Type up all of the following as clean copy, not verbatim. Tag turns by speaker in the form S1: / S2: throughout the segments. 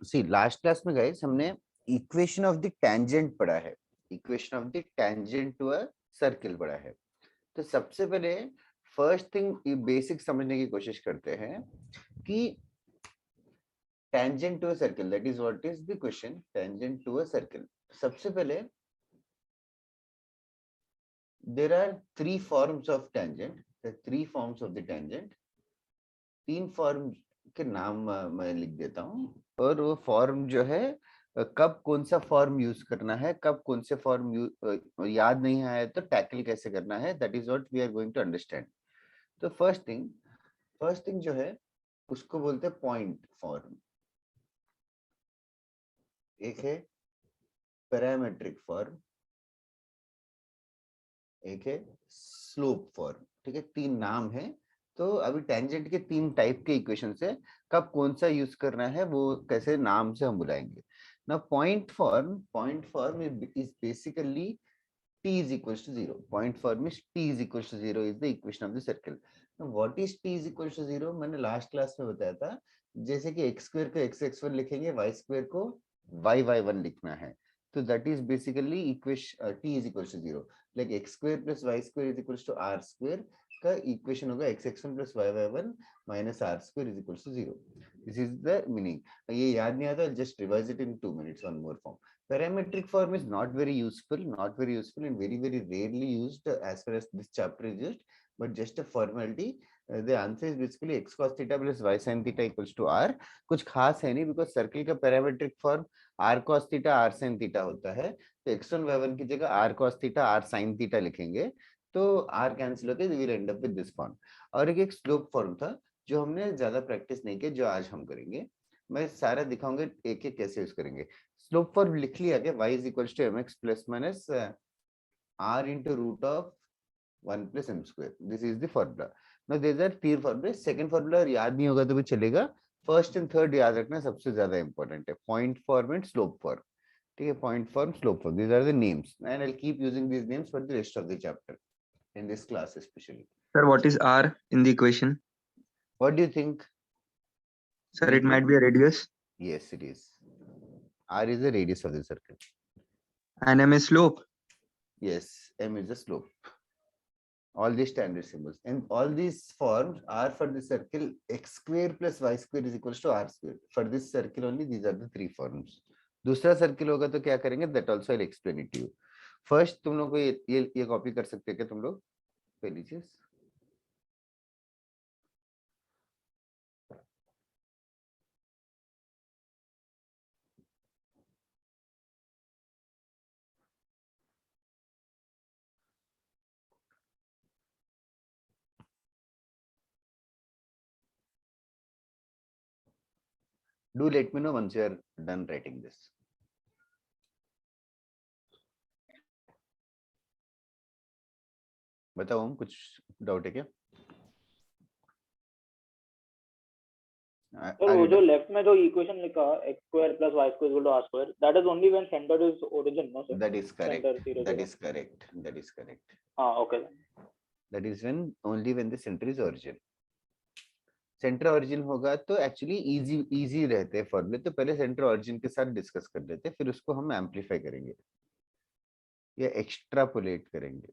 S1: सी last class में guys हमने equation of the tangent पढ़ा है, equation of the tangent to a circle पढ़ा है। तो सबसे पहले फर्स्ट थिंग बेसिक समझने की कोशिश करते हैं कि tangent to a circle, that is what is the question, tangent to a circle. सबसे पहले there are three forms of tangent, the three forms of the tangent, तीन फॉर्म के नाम मैं लिख देता हूँ, और वो फॉर्म जो है कब कौन सा फॉर्म यूज करना है, कब कौन से फॉर्म याद नहीं आया तो टैकल कैसे करना है, that is what we are going to understand. तो फर्स्ट थिंग जो है उसको बोलते हैं पॉइंट फॉर्म, एक है पैरामेट्रिक फॉर्म, एक है स्लोप फॉर्म। ठीक है, तीन नाम है। तो अभी टेंजेंट के तीन टाइप के इक्वेशन है, कब कौन सा यूज करना है वो कैसे नाम से हम बुलाएंगे ना। Point form is basically t is equals to 0. Point form is t is equals to 0 is the equation of the circle. Now what is t is equals to 0? मैंने लास्ट क्लास में बताया था, जैसे कि x स्क्वायर को x1 लिखेंगे, y square को y1 लिखना है। तो that is basically equation t is equals to 0, like x square plus y square is equals to r square का इक्वेशन होगा x1 plus y1 minus r square is equals to 0। This is the meaning. ये याद नहीं आता, just revise it in 2 minutes, one more form. Parametric form is not very useful, and very, very rarely used as far as this chapter is used, but just a formality. The answer is basically x cos theta plus y sin theta equals to r. कुछ खास है नहीं, because circle का parametric form r cos theta r sin theta होता है। तो x1 y1 की जगह r cos theta r sin theta लिखेंगे, तो r कैंसिल होते हैं, we will end up with this form. और एक स्लोप फॉर्म था जो हमने ज्यादा प्रैक्टिस नहीं किया, जो आज हम करेंगे। मैं सारा दिखाऊंगा एक एक कैसे यूज करेंगे। स्लोप फॉर्म लिख लिया गया, y is equals to mx plus minus r into root of 1 plus m square. This is the formula. Now there are तीन फॉर्मूले, सेकंड फॉर्मूला याद नहीं होगा तो भी चलेगा, फर्स्ट एंड थर्ड याद रखना सबसे ज्यादा इंपॉर्टेंट है, point form and slope form. ठीक है, point form, slope form, these are the names and I'll keep using these names for the rest of the chapter in this class especially.
S2: Sir, what is R in the equation?
S1: What do you think?
S2: Sir, it might be a radius.
S1: Yes, it is. R is the radius of the circle.
S2: And M is slope.
S1: Yes, m is the slope. All these standard symbols and all these forms are for the circle x square plus y square is equals to r square. For this circle only these are the three forms. दूसरा circle होगा तो क्या करेंगे, that also I'll explain it to you. First तुम लोग को ये copy कर सकते हैं क्या तुम लोग, पहली चीज। Do let me know once you are done writing this. बताओ हम, कुछ डाउट है क्या?
S3: सर वो जो लेफ्ट में जो इक्वेशन लिखा x square plus y square equal to r square, that is only when center is origin, no sir?
S1: That is correct.
S3: Center 0, 0.
S1: That is correct. That is correct.
S3: Okay.
S1: That is when only when the center is origin. Centre origin होगा तो actually easy रहते हैं फॉर्मूले, तो पहले centre origin के साथ discuss कर लेते हैं, फिर उसको हम एम्पलीफाई करेंगे या एक्सट्रापोलेट करेंगे।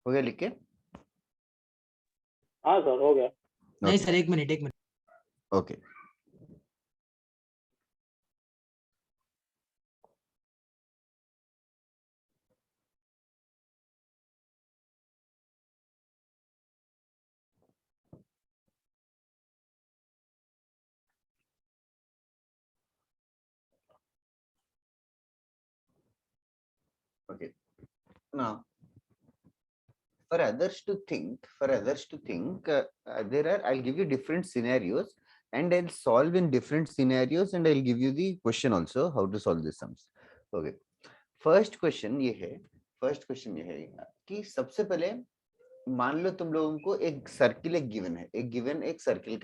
S1: हो गया लिख के?
S3: हाँ सर हो गया।
S4: नहीं सर, एक minute.
S1: Okay okay now for others to think there are, I'll give you different scenarios and I'll solve in different scenarios and I'll give you the question also how to solve these sums. Okay, first question ये है कि सबसे पहले मान लो तुम लोगों को एक सर्किल एक गिवन है, एक सर्किल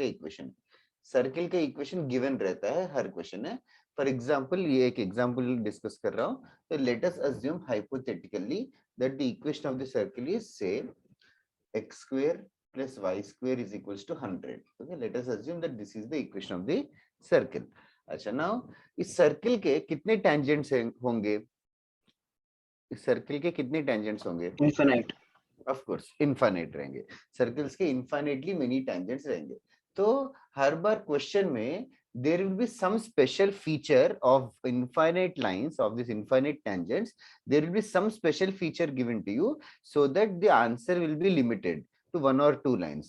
S1: का इक्वेशन गिवन रहता है हर क्वेश्चन है। फॉर एग्जाम्पल ये एक एग्जाम्पल डिस्कस कर रहा हूँ, तो late us assume hypothetically that the equation of the circle is से x square plus y square is equals to 100. Okay, let us assume that this is the equation of the circle. अच्छा, now इस circle के कितने tangents होंगे? इस circle के कितने tangents होंगे?
S4: इनफिनिट,
S1: ऑफ कोर्स इनफाइनाइट रहेंगे, सर्कल्स के इनफाइनाइटली मेनी टेंजेंट्स रहेंगे। तो हर बार क्वेश्चन में there will be some special feature of infinite lines, of this infinite tangents, there will be some special feature given to you so that the answer will be limited to 1 or 2 lines.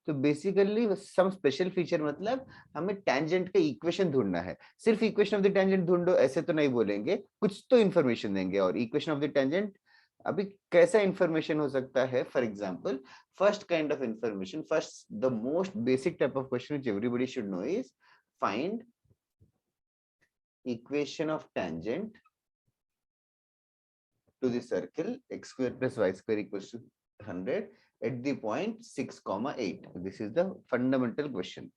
S1: तो basically some special feature मतलब हमें tangent का equation ढूंढना है। सिर्फ equation of the tangent ढूंढो ऐसे तो नहीं बोलेंगे, कुछ तो इन्फॉर्मेशन देंगे। और इक्वेशन ऑफ द टेंजेंट अभी कैसा इंफॉर्मेशन हो सकता है? For example, first kind of information, first the most basic type of question which everybody should know is find equation of tangent to the circle x square plus y square equals to 100 at the point 6,8. This is the fundamental question.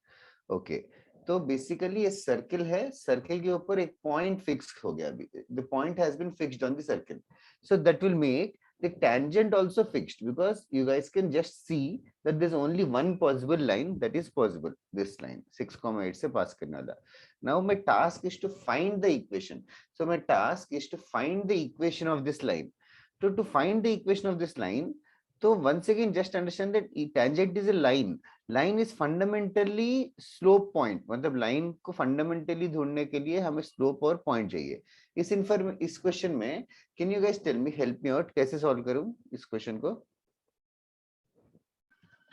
S1: Okay, तो basically ये circle है, circle के ऊपर एक point fix हो गया अभी, the point has been fixed on the circle, so that will make the tangent also fixed, because you guys can just see that there's only one possible line that is possible, this line 6,8 से पास करने वाला। Now my task is to find the equation, so my task is to find the equation of this line. So to find the equation of this line, so once again just understand that tangent is a line, line is fundamentally slope point, मतलब line को fundamentally ढूंढने के लिए हमें slope और point चाहिए। इस question में can you guys tell me, help me out, कैसे सॉल्व करूं इस क्वेश्चन को?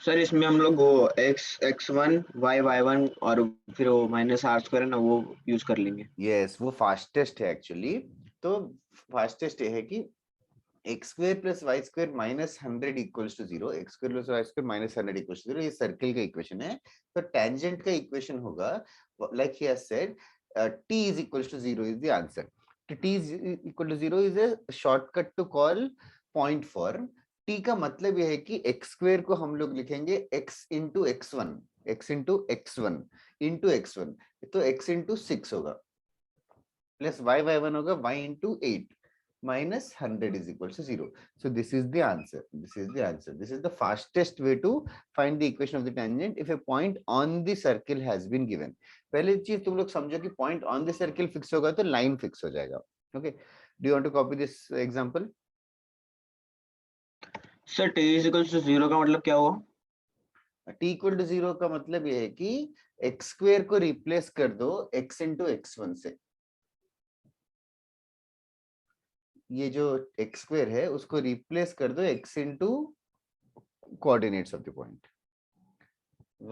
S4: सर इसमें हम लोग वो x1 y1 और फिर वो माइनस आर स्क्वायर है ना, वो यूज कर लेंगे।
S1: यस, वो फास्टेस्ट है एक्चुअली। तो फास्टेस्ट ये है कि x square plus y square minus 100 equals to 0, x square plus y square minus 100 equals to 0, ये सर्कल का इक्वेशन है। तो टेंजेंट का इक्वेशन होगा like he has said, t is equals to 0 is the answer. t is equal to 0 is a shortcut to call point form. t का मतलब यह है कि x square को हम लोग लिखेंगे x into x1, x into x1 into x1, तो x into 6 होगा, प्लस y1 होगा y into 8 minus 100 is equal to 0. So this is the answer. This is the answer. This is the fastest way to find the equation of the tangent if a point on the circle has been given. पहले चीज तुम लोग समझो कि point on the circle fix होगा तो line fix हो जाएगा. Okay. Do you want to copy this example?
S4: Sir t is equal to 0 का मतलब क्या हुआ?
S1: t equal to 0 का मतलब ये है कि x square को replace कर दो x into x1 से। ये जो x स्क्वायर है उसको रिप्लेस कर दो x into coordinates of the point,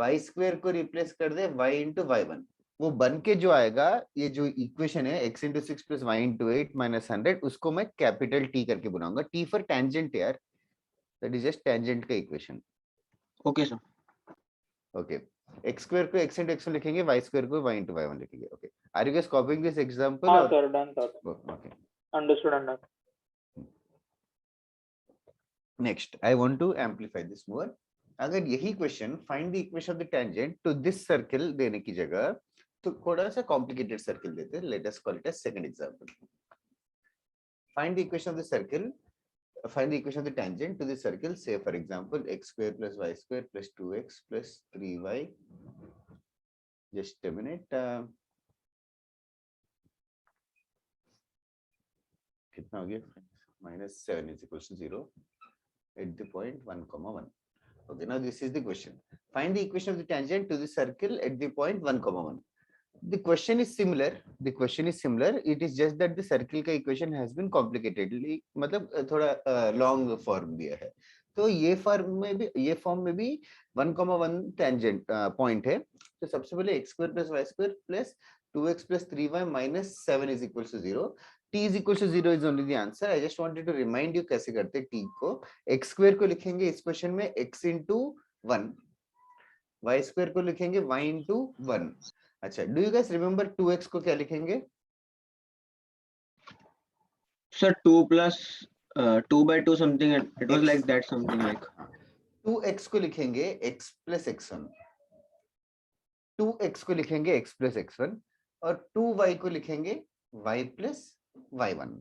S1: y square को रिप्लेस कर दे y इंटू y1, वो बन के जो आएगा ये जो इक्वेशन है x into 6 plus y into 8 minus 100, उसको मैं कैपिटल T करके बनाऊंगा। T फॉर टेंजेंट यार, दैट इज जस्ट टेंजेंट का equation.
S4: Okay sir.
S1: Okay, x square को x इंटू x1 लिखेंगे, y स्क्वायर को y इंटू y1 लिखेंगे। Okay, are you guys copying this example?
S3: हाँ sir, done sir.
S1: Okay,
S3: understood understood.
S1: Next, I want to amplify this more. अगर यही question find the equation of the tangent to this circle देने की जगह तो थोड़ा सा कॉम्प्लिकेटेड सर्कल देते हैं। Let us call it as second example. Find the equation of the circle, find the equation of the tangent to the circle, say for example x square plus y square plus 2x plus 3y, just a minute, कितना हो गया, -7 is equals to 0 at the point 1, 1. Okay, now this is the question. Find the equation of the tangent to the circle at the point 1, 1. The question is similar. The question is similar. It is just that the circle का equation has been complicatedly, मतलब थोड़ा long form दिया है। तो ये form में भी 1,1 tangent point है। तो सबसे पहले x square plus y square plus 2x plus 3y minus 7 is equals to 0. t is equals to 0 is only the answer. I just wanted to remind you कैसे करते हैं t को। x square को लिखेंगे इस क्वेश्चन में x into 1, y square को लिखेंगे y into 1। अच्छा, do you guys remember 2x को क्या लिखेंगे?
S4: Sir 2 plus 2 by 2 something, it was like that, something like
S1: 2x को लिखेंगे x plus x1, 2x को लिखेंगे x plus x1, और 2y को लिखेंगे y प्लस y1।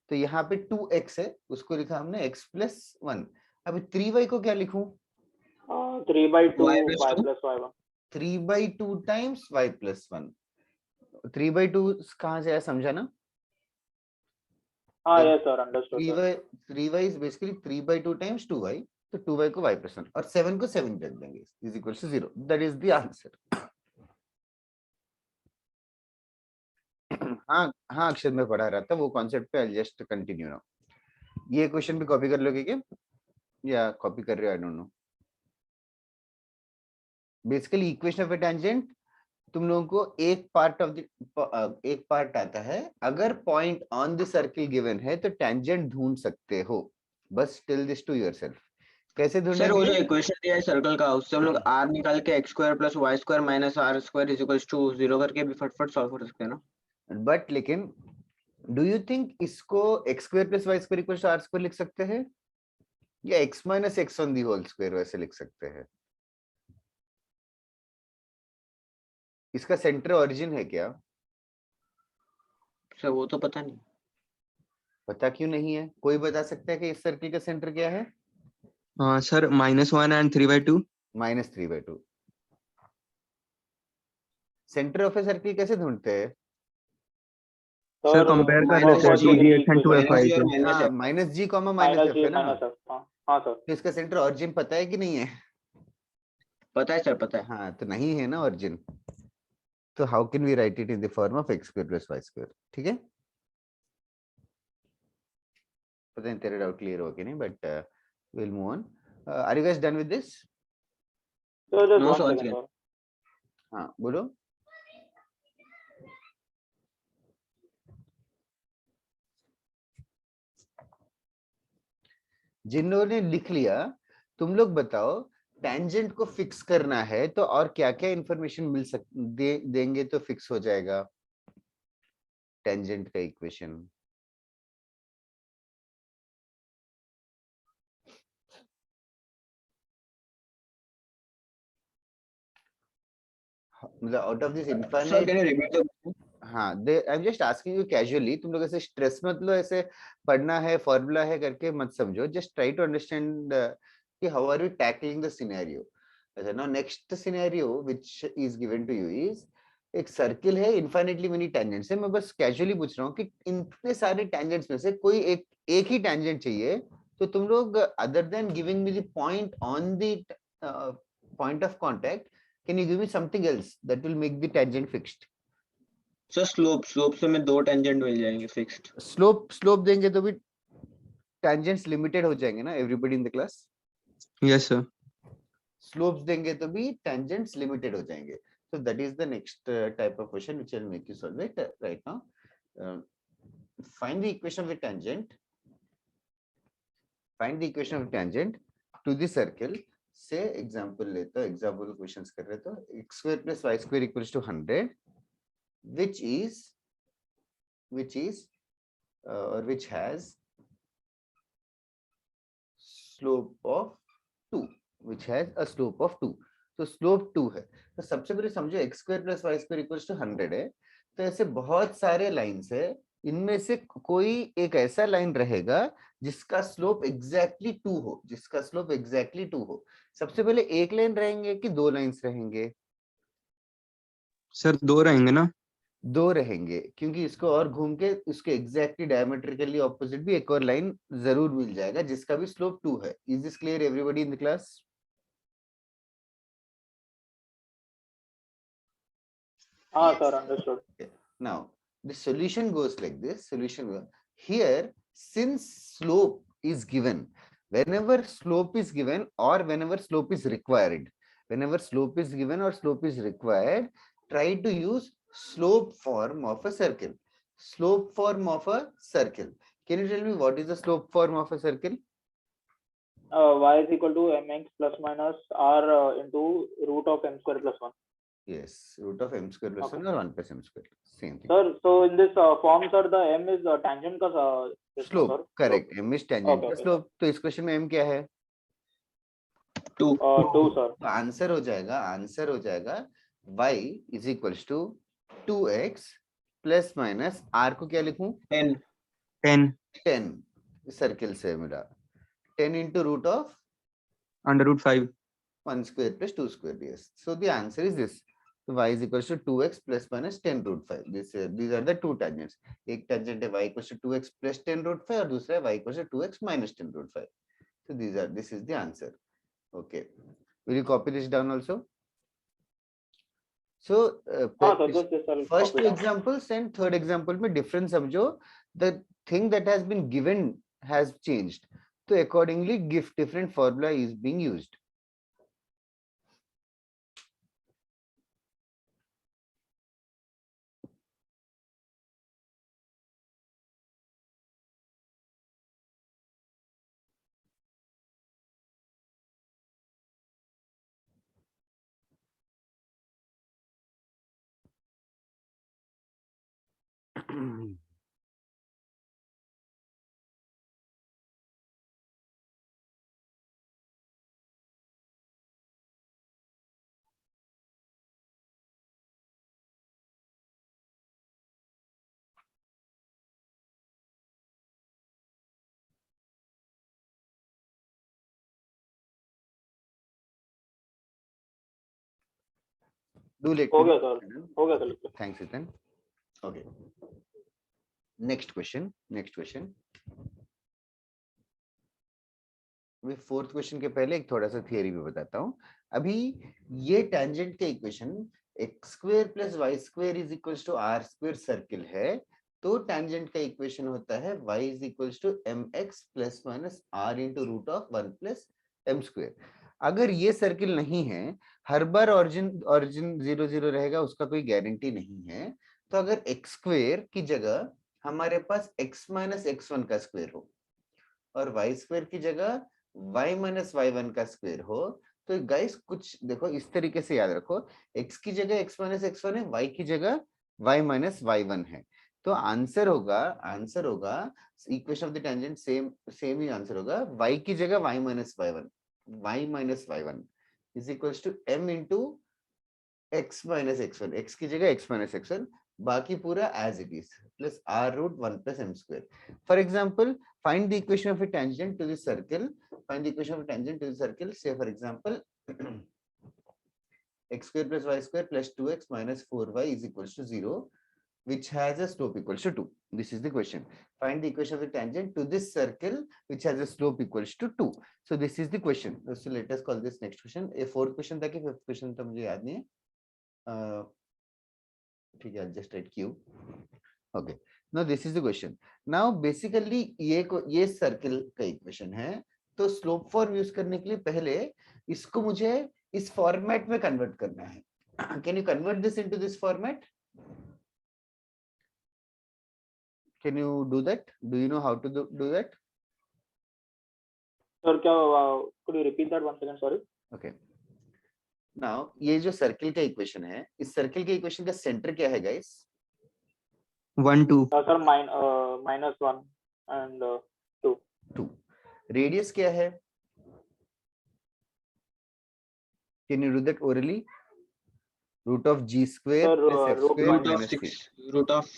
S1: तो यहाँ पे 2x है, उसको लिखा हमने x प्लस 1। अभी 3y को क्या लिखूं?
S3: 3/2
S4: Y
S3: y
S4: plus 2?
S3: plus y1.
S1: 3/2 times y plus 1। 3/2 कहाँ से आया, समझा ना?
S3: हाँ, yes sir, understood sir.
S1: 3y is basically 3/2 times 2y, तो 2y को y प्लस 1 और 7 को 7 रख देंगे, is equal to 0। That is the answer. हाँ हाँ अक्षर में पढ़ा रहा था वो कॉन्सेप्ट पे, आई जस्ट कंटिन्यू नाउ। ये क्वेश्चन भी कॉपी कर लोगे क्या, या कॉपी कर रहे हो, आई don't no. Basically equation of A tangent तुम लोगों को एक पार्ट आता है, अगर point on the circle given है तो टेंजेंट ढूंढ सकते हो। बस टेल दिस टू योरसेल्फ। कैसे
S4: सर वो जो
S1: ढूंढेंगे?
S4: इक्वेशन दिया है सर्कल का, उससे हम लोग r निकाल के x square plus y square minus r square is equals to 0 करके भी फटफट सॉल्व कर सकते हैं ना?
S1: बट लेकिन डू यू थिंक इसको x square plus y square equals to r square लिख सकते हैं, या x minus x on the whole square वैसे लिख सकते हैं? इसका सेंटर ओरिजिन है क्या?
S4: सर वो तो पता नहीं।
S1: पता क्यों नहीं है? कोई बता सकता है कि इस सर्किल का सेंटर क्या है?
S2: Sir, -1 and 3/2.
S1: -3/2। Centre of a circle कैसे ढूंढते हैं?
S2: Sir,
S3: Sir,
S2: compare कर
S4: minus
S2: लेते हैं
S3: what was the
S2: GDX and
S3: equation?
S2: 2FI
S4: minus
S2: को।
S4: माइनस
S1: हाँ
S4: है।
S1: Minus G comma minus
S3: Minus
S1: F
S3: g
S1: है ना?
S3: minus f. हाँ sir.
S1: तो इसका सेंटर ऑरिजिन पता है कि नहीं है?
S4: पता है सर, पता है।
S1: हाँ तो नहीं है ना ऑरिजिन, तो how can we write it in the form of x square plus y square? ठीक है, पता नहीं तेरे डाउट क्लियर हो कि नहीं, but will move on. Are you guys done with this?
S3: So just
S4: No,
S3: one
S4: sir,
S3: second
S4: again.
S3: sir.
S1: हाँ बोलो। जिन्होंने लिख लिया तुम लोग बताओ, टेंजेंट को फिक्स करना है तो और क्या क्या इंफॉर्मेशन देंगे तो फिक्स हो जाएगा टेंजेंट का इक्वेशन? मतलब out of this
S4: sir
S1: infinite.
S4: Can you repeat the?
S1: हाँ they I am just asking you casually, तुम लोग ऐसे स्ट्रेस मत लो, ऐसे पढ़ना है फॉर्मूला है करके मत समझो, जस्ट ट्राई टू अंडरस्टैंड कि how are we tackling the scenario. अच्छा now next scenario which is given to you is, एक सर्किल है, इनफाइनाइटली मेनी टेंजेंट्स है। मैं बस कैजुअली पूछ रहा हूँ कि इतने सारे टेंजेंट्स में से कोई एक ही टेंजेंट चाहिए, तो तुम लोग other than giving me the point on the point of contact, can you give me something else that will make the tangent fixed?
S4: Sir slope से में 2 टेंजेंट मिल जाएंगे फिक्स्ड।
S1: स्लोप देंगे तो भी टेंजेंट्स लिमिटेड हो जाएंगे ना everybody in the class?
S2: Yes, sir.
S1: Slopes देंगे तो भी टेंजेंट्स लिमिटेड हो जाएंगे। so that is the next type of question which I'll make you solve it right now. Find the equation of the tangent, find the equation of tangent to the circle. say example लेते हो, example questions कर रहे तो x square plus y square equals to 100, which has slope of 2, which has a slope of 2. तो slope 2 है, तो सबसे पहले समझो x square plus y square equals to 100 है, तो ऐसे बहुत सारे लाइंस है, इनमें से कोई एक ऐसा लाइन रहेगा जिसका स्लोप एग्जैक्टली 2 हो, जिसका स्लोप एग्जैक्टली 2 हो। सबसे पहले एक लाइन रहेंगे कि 2 लाइंस रहेंगे?
S2: Sir, 2 रहेंगे ना?
S1: 2 रहेंगे, क्योंकि इसको और घूम के उसके एग्जैक्टली डायमेट्रिकली ऑपोजिट भी एक और लाइन जरूर मिल जाएगा जिसका भी स्लोप 2 है। Is this clear everybody in the class?
S3: हाँ sir, understood.
S1: Now the solution goes like this. Here, since slope is given, whenever slope is given or whenever slope is required, whenever slope is given or slope is required, try to use slope form of a circle. Slope form of a circle. Can you tell me what is the slope form of a circle?
S3: Y is equal to mx plus minus r into root of m square plus 1.
S1: Yes, root of m square plus 1 or 1 plus m square. Same thing.
S3: Sir, so in this form, sir, the m is tangent का
S1: Slope, correct. M is tangent का slope. तो इस question में m क्या है?
S4: 2
S3: 2 sir.
S1: तो answer हो जाएगा y is equals to 2x plus minus r को क्या लिखूं?
S4: 10
S2: 10
S1: 10 सर्किल से मिला 10 into root of
S2: under root 5.
S1: 1 square plus 2 square. Yes. So the answer is this. So y is equals to 2x plus minus 10 root 5. These are the two tangents. एक tangent है y equals to 2x plus 10 root 5 और दूसरा है y equals to 2x minus 10 root 5. So this is the answer. Okay. Will you copy this down also? So
S3: I'll
S1: first
S3: copy
S1: two
S3: down.
S1: examples and third example में difference समझो. The thing that has been given has changed. So accordingly, different formula is being used. Do let
S3: हो
S1: me
S3: गया
S1: know.
S3: Sir, हो गया sir.
S1: Thanks, Ethan. Okay. Next question. मैं fourth question के पहले एक थोड़ा सा थियरी भी बताता हूँ. अभी ये टेंजेंट के equation x square plus y square is equals to r square circle है, तो टेंजेंट का इक्वेशन होता है y is equals to mx plus minus r into root of 1 plus m square. अगर ये सर्किल नहीं है, हर बार ऑरिजिन 0 0 रहेगा, उसका कोई गारंटी नहीं है. तो अगर एक्स स्क्वायर की जगह हमारे पास x माइनस x1 का स्क्वायर हो और वाई स्क्वायर की जगह y माइनस y1 का स्क्वायर हो, तो गाइस कुछ देखो इस तरीके से याद रखो, x की जगह x माइनस x1 है, y की जगह y माइनस y1 है. तो आंसर होगा equation of the tangent same ही आंसर होगा, y की जगह y minus y1 is equals to m into x minus x1, x की जगह x माइनस x1, बाकी पूरा as it is plus r root 1 plus m square. For example, find the equation of a tangent to the circle. Find the equation of a tangent to the circle. Say for example, x square plus y square plus 2x minus 4y is equals to 0, which has a slope equals to 2. This is the question. Find the equation of the tangent to this circle which has a slope equals to 2. So this is the question. So let us call this next question. A fourth question था कि fifth question तो मुझे याद नहीं है. ठीक है, just write Q. Okay. Now this is the question. Now basically ये सर्किल का इक्वेशन है, तो स्लोप फॉर्म यूज करने के लिए पहले इसको मुझे इस फॉर्मेट में कन्वर्ट करना है. Can you convert this into this format? Can you do that? Do you know how to do that?
S3: Sir, क्या could you repeat that once again? Sorry.
S1: Okay. Now ये जो सर्किल का equation है, इस circle के equation का centre क्या है guys?
S2: 1 2.
S3: Sir, minus 1 and 2.
S1: Radius क्या है? Can you do that orally? Root of g square
S3: Sir,
S1: plus f
S3: root
S1: square
S4: root of
S1: minus
S4: 6
S1: 3.
S4: root of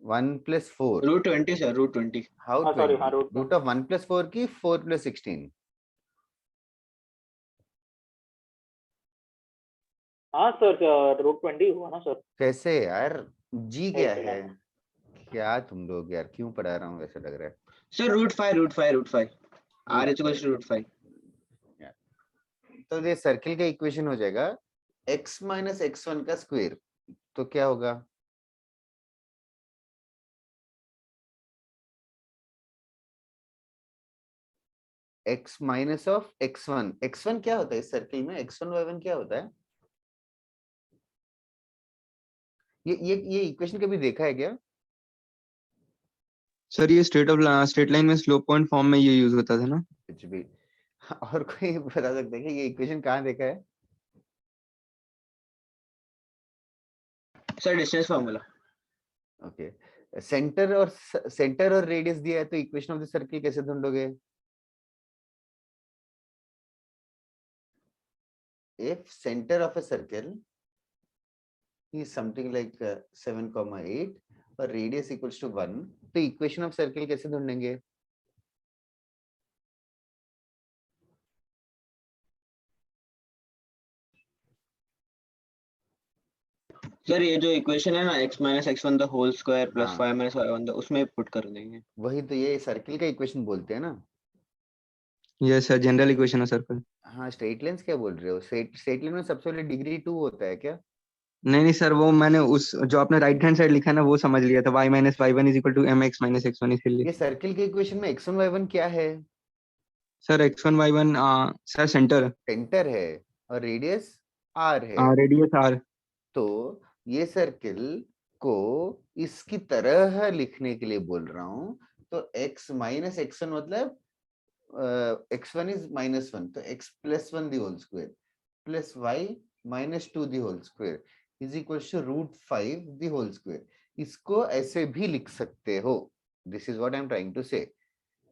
S1: 1 plus 4.
S4: root 20 sir, root 20.
S1: How 20?
S3: sorry, root
S1: Root of 1 plus 4 की 4 plus 16.
S3: हाँ sir, root 20 हुआ ना sir.
S1: कैसे यार? g क्या
S3: एक
S1: है? क्या तुम लोग यार, क्यों पढ़ा रहा हूँ वैसे लग रहा है.
S4: Sir, root 5 r is equals to root 5.
S1: तो ये सर्किल का इक्वेशन हो जाएगा x माइनस x1 का स्क्वायर. तो क्या होगा? x minus of x1. x1 क्या होता है इस सर्किल में? x1 y1 क्या होता है? ये इक्वेशन कभी देखा है क्या?
S2: सर ये स्ट्रेट लाइन में स्लोप पॉइंट फॉर्म में ये यूज होता था ना.
S1: कुछ भी. और कोई बता सकता है कि ये इक्वेशन कहाँ देखा है?
S4: Sir, distance formula.
S1: Okay. Centre और रेडियस दिया है, तो इक्वेशन ऑफ द सर्किल कैसे ढूंढोगे? if center of a circle is something like 7,8 और radius equals to 1, तो इक्वेशन ऑफ सर्किल कैसे ढूंढेंगे?
S4: सर ये जो इक्वेशन है ना x minus x one the whole square plus
S1: हाँ।
S4: Y minus y one the उसमें पुट कर देंगे।
S1: वही तो, ये सर्किल का इक्वेशन बोलते हैं ना।
S2: यस सर, जनरल इक्वेशन है सर्कल।
S1: हाँ, स्ट्रेट लाइन्स क्या बोल रहे हो? स्ट्रेट लाइन में सबसे पहले डिग्री 2 होता है क्या?
S2: नहीं नहीं सर, वो मैंने उस जो आपने राइट हैंड साइड लिखा है ना वो समझ लिया था, y minus y one is equal to m x minus x one, इसलिए।
S1: ये सर्किल के इक्वेशन में x1 y1 क्या है?
S2: Sir x1 y1 sir centre,
S1: centre है और रेडियस r है।
S2: Radius r।
S1: तो ये सर्किल को इसकी तरह लिखने के लिए बोल रहा हूं, तो x माइनस x1 मतलब x1 इज -1, तो x plus 1 the whole square plus y minus 2 the whole square is equal to √5 the whole square. इसको ऐसे भी लिख सकते हो। This is what I am trying to say.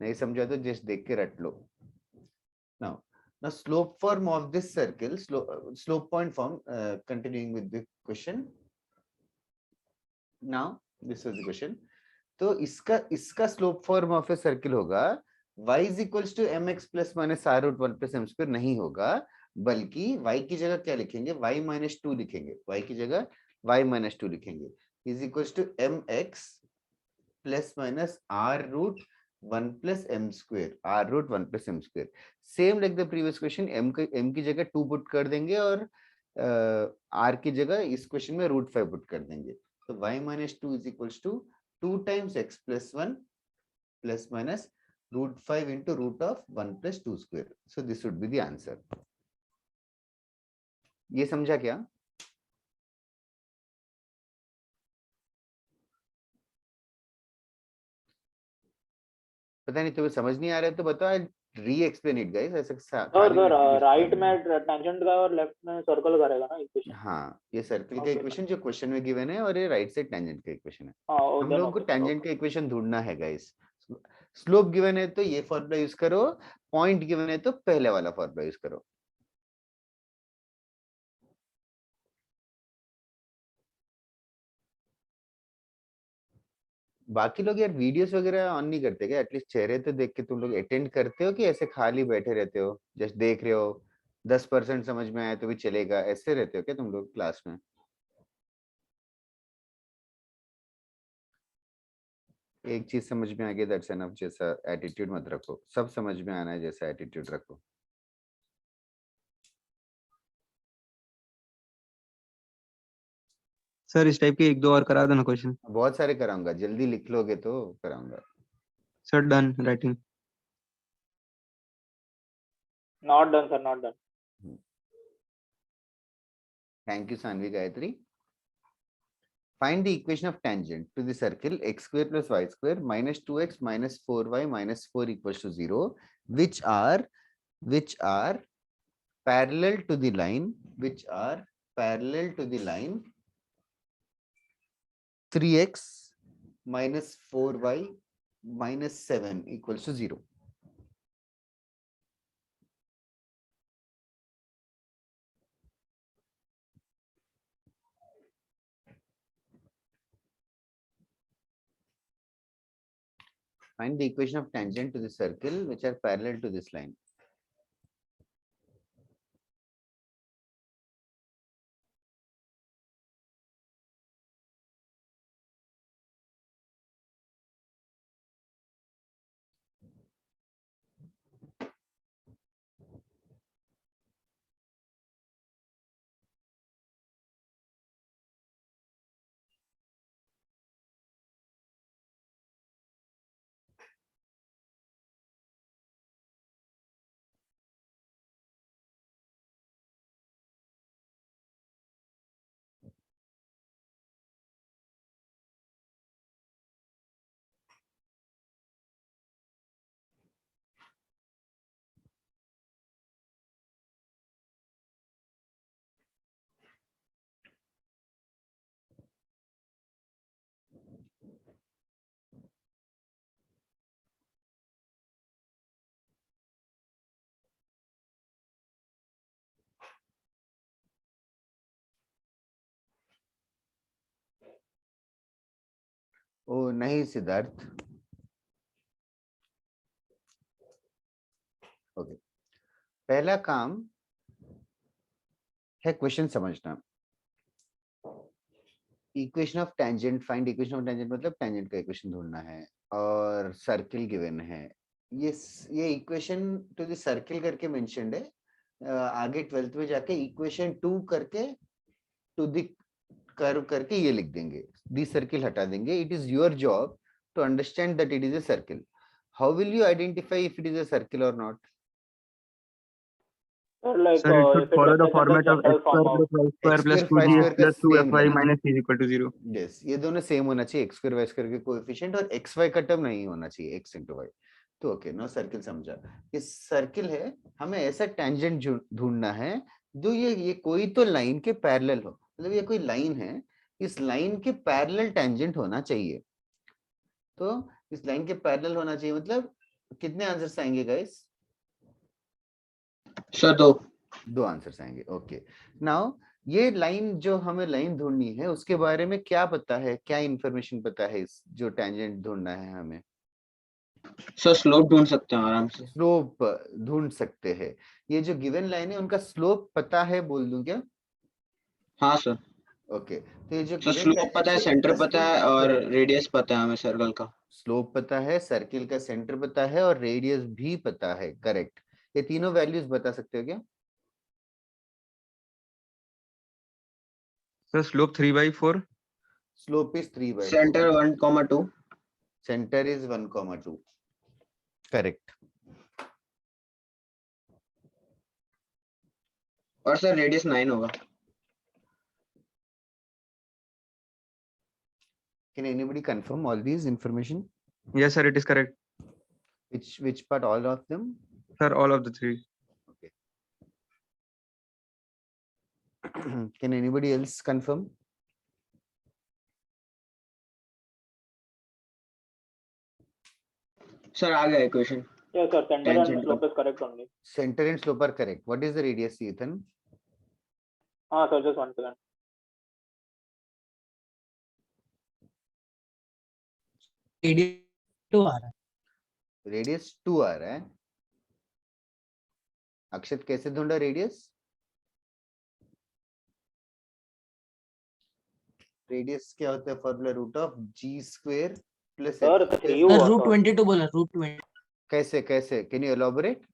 S1: नहीं समझा तो जस्ट देख के रट लो। Now slope form of this circle, slope point form, continuing with the question. Now this was the question. तो इसका slope form of a circle होगा y is equals to mx plus minus r root 1 plus m square, नहीं होगा, बल्कि y की जगह क्या लिखेंगे? y minus 2 लिखेंगे। y की जगह y minus 2 लिखेंगे is equals to mx plus minus r root 1 plus m square, r root 1 plus m square, same like the previous question. m की जगह 2 पुट कर देंगे और r की जगह इस क्वेश्चन में √5 पुट कर देंगे। तो y minus 2 is equals to 2 times x plus 1 plus minus √5 into root of 1 plus 2 square. So this would be the answer. ये समझा क्या? पता नहीं तुम्हें समझ नहीं आ रहा है तो बताओ, री एक्सप्लेन इट गाइस। ऐसे
S3: सर राइट में टेंजेंट का और लेफ्ट में सर्कल करेगा ना इक्वेशन।
S1: हाँ, ये सर्कल का
S3: Okay.
S1: इक्वेशन जो क्वेश्चन में गिवन है और ये राइट साइड टेंजेंट का इक्वेशन है।
S3: हाँ
S1: हम
S3: देन
S1: लोगों को
S3: ओके
S1: टेंजेंट का इक्वेशन ढूंढना है गाइस। स्लोप गिवन है तो ये फॉर्मूला यूज करो, पॉइंट गिवन है तो पहले वाला फॉर्मूला यूज करो। बाकी लोग यार वीडियोस वगैरह ऑन नहीं करते क्या? एटलीस्ट चेहरे तो देख के तुम लोग अटेंड करते हो कि ऐसे खाली बैठे रहते हो, जस्ट देख रहे हो? 10% समझ में आया तो भी चलेगा, ऐसे रहते हो क्या तुम लोग क्लास में? एक चीज समझ में आ गई दर्शन, अब जैसा एटीट्यूड मत रखो, सब समझ में आना है जैसा एटीट्यूड रखो।
S2: सर इस टाइप के एक दो और करा दो ना क्वेश्चन।
S1: बहुत सारे कराऊंगा, जल्दी लिख लोगे तो कराऊंगा।
S2: Sir done writing.
S3: Not done sir, not done.
S1: Thank you Saanvi Gayatri. Find the equation of tangent to the circle x square plus y square minus 2x minus 4y minus 4 equals to 0, which are parallel to the line, 3x minus 4y minus 7 equals to 0. Find the equation of tangent to the circle which are parallel to this line. ओ नहीं Siddharth, okay. पहला काम है question समझना। Equation of tangent, find equation of tangent मतलब tangent का equation ढूंढना है, और सर्किल गिवन है। ये इक्वेशन टू द सर्किल करके मेंशन्ड है, आगे 12th में जाके इक्वेशन 2 करके टू द कर्व करके ये लिख देंगे, दी सर्किल हटा देंगे। It is your job to understand that it is a circle. How will you identify if it is a circle or not?
S3: Sir, like
S2: Sir, it should
S3: if it
S2: follow the
S3: represents a
S2: format of
S3: general
S2: x
S3: form
S2: square
S3: of
S2: plus y square
S1: x
S2: plus
S1: square phi
S2: 2gx
S1: square का
S2: plus
S1: same
S2: 2fy
S1: लेना।
S2: minus is equal to 0.
S1: Yes, ये दोनों same होना चाहिए, x square y square के coefficient, और x y का term नहीं होना चाहिए x into y। तो ओके, नो सर्किल समझा। ये सर्किल है, हमें ऐसा टेंजेंट ढूंढना है जो ये कोई तो लाइन के पैरेलल हो, मतलब ये कोई लाइन है, इस लाइन के पैरेलल टेंजेंट होना चाहिए। तो इस लाइन के पैरेलल होना चाहिए, मतलब कितने आंसर्स आएंगे गाइस?
S4: सर
S1: दो आंसर्स आएंगे। ओके, नाउ ये लाइन जो हमें लाइन ढूंढनी है उसके बारे में क्या पता है, क्या इंफॉर्मेशन पता है? इस जो टेंजेंट ढूंढना है हमें,
S4: सर स्लोप ढूंढ सकते हैं आराम से।
S1: स्लोप ढूंढ सकते हैं। ये जो गिवन लाइन है उनका स्लोप पता है, बोल दूं क्या?
S4: हाँ सर।
S1: ओके, तो ये जो
S4: सर स्लोप पता है, सेंटर पता है और रेडियस पता है हमें सर्कल का।
S1: स्लोप पता है, सर्किल का सेंटर पता है, और रेडियस भी पता है। करेक्ट। ये तीनों वैल्यूज बता सकते हो क्या?
S2: So slope 3/4.
S1: Slope is 3/4,
S4: centre 1,2।
S1: Centre is 1,2। Correct.
S4: और सर रेडियस 9 होगा।
S1: Can anybody confirm all these information?
S2: Yes, sir, it is correct.
S1: Which part? All of them?
S2: Sir, all of the three.
S1: Okay. Can anybody else confirm?
S4: Sir आ गया question.
S3: yes sir, center and
S4: Tangent
S3: slope is correct only.
S1: Center and slope are correct. What is the radius, Ethan?
S3: Sir, just 1 second.
S5: Radius 2 आ रहा है।
S1: Radius 2 आ रहा है। अक्षत कैसे ढूंढा radius? Radius क्या होता है? Formula root of G square plus
S3: Sir,
S1: x
S3: three
S1: square.
S3: हुआ
S5: रूट
S3: sir.
S5: 22 बोला, रूट 20।
S1: कैसे कैसे? Can you elaborate?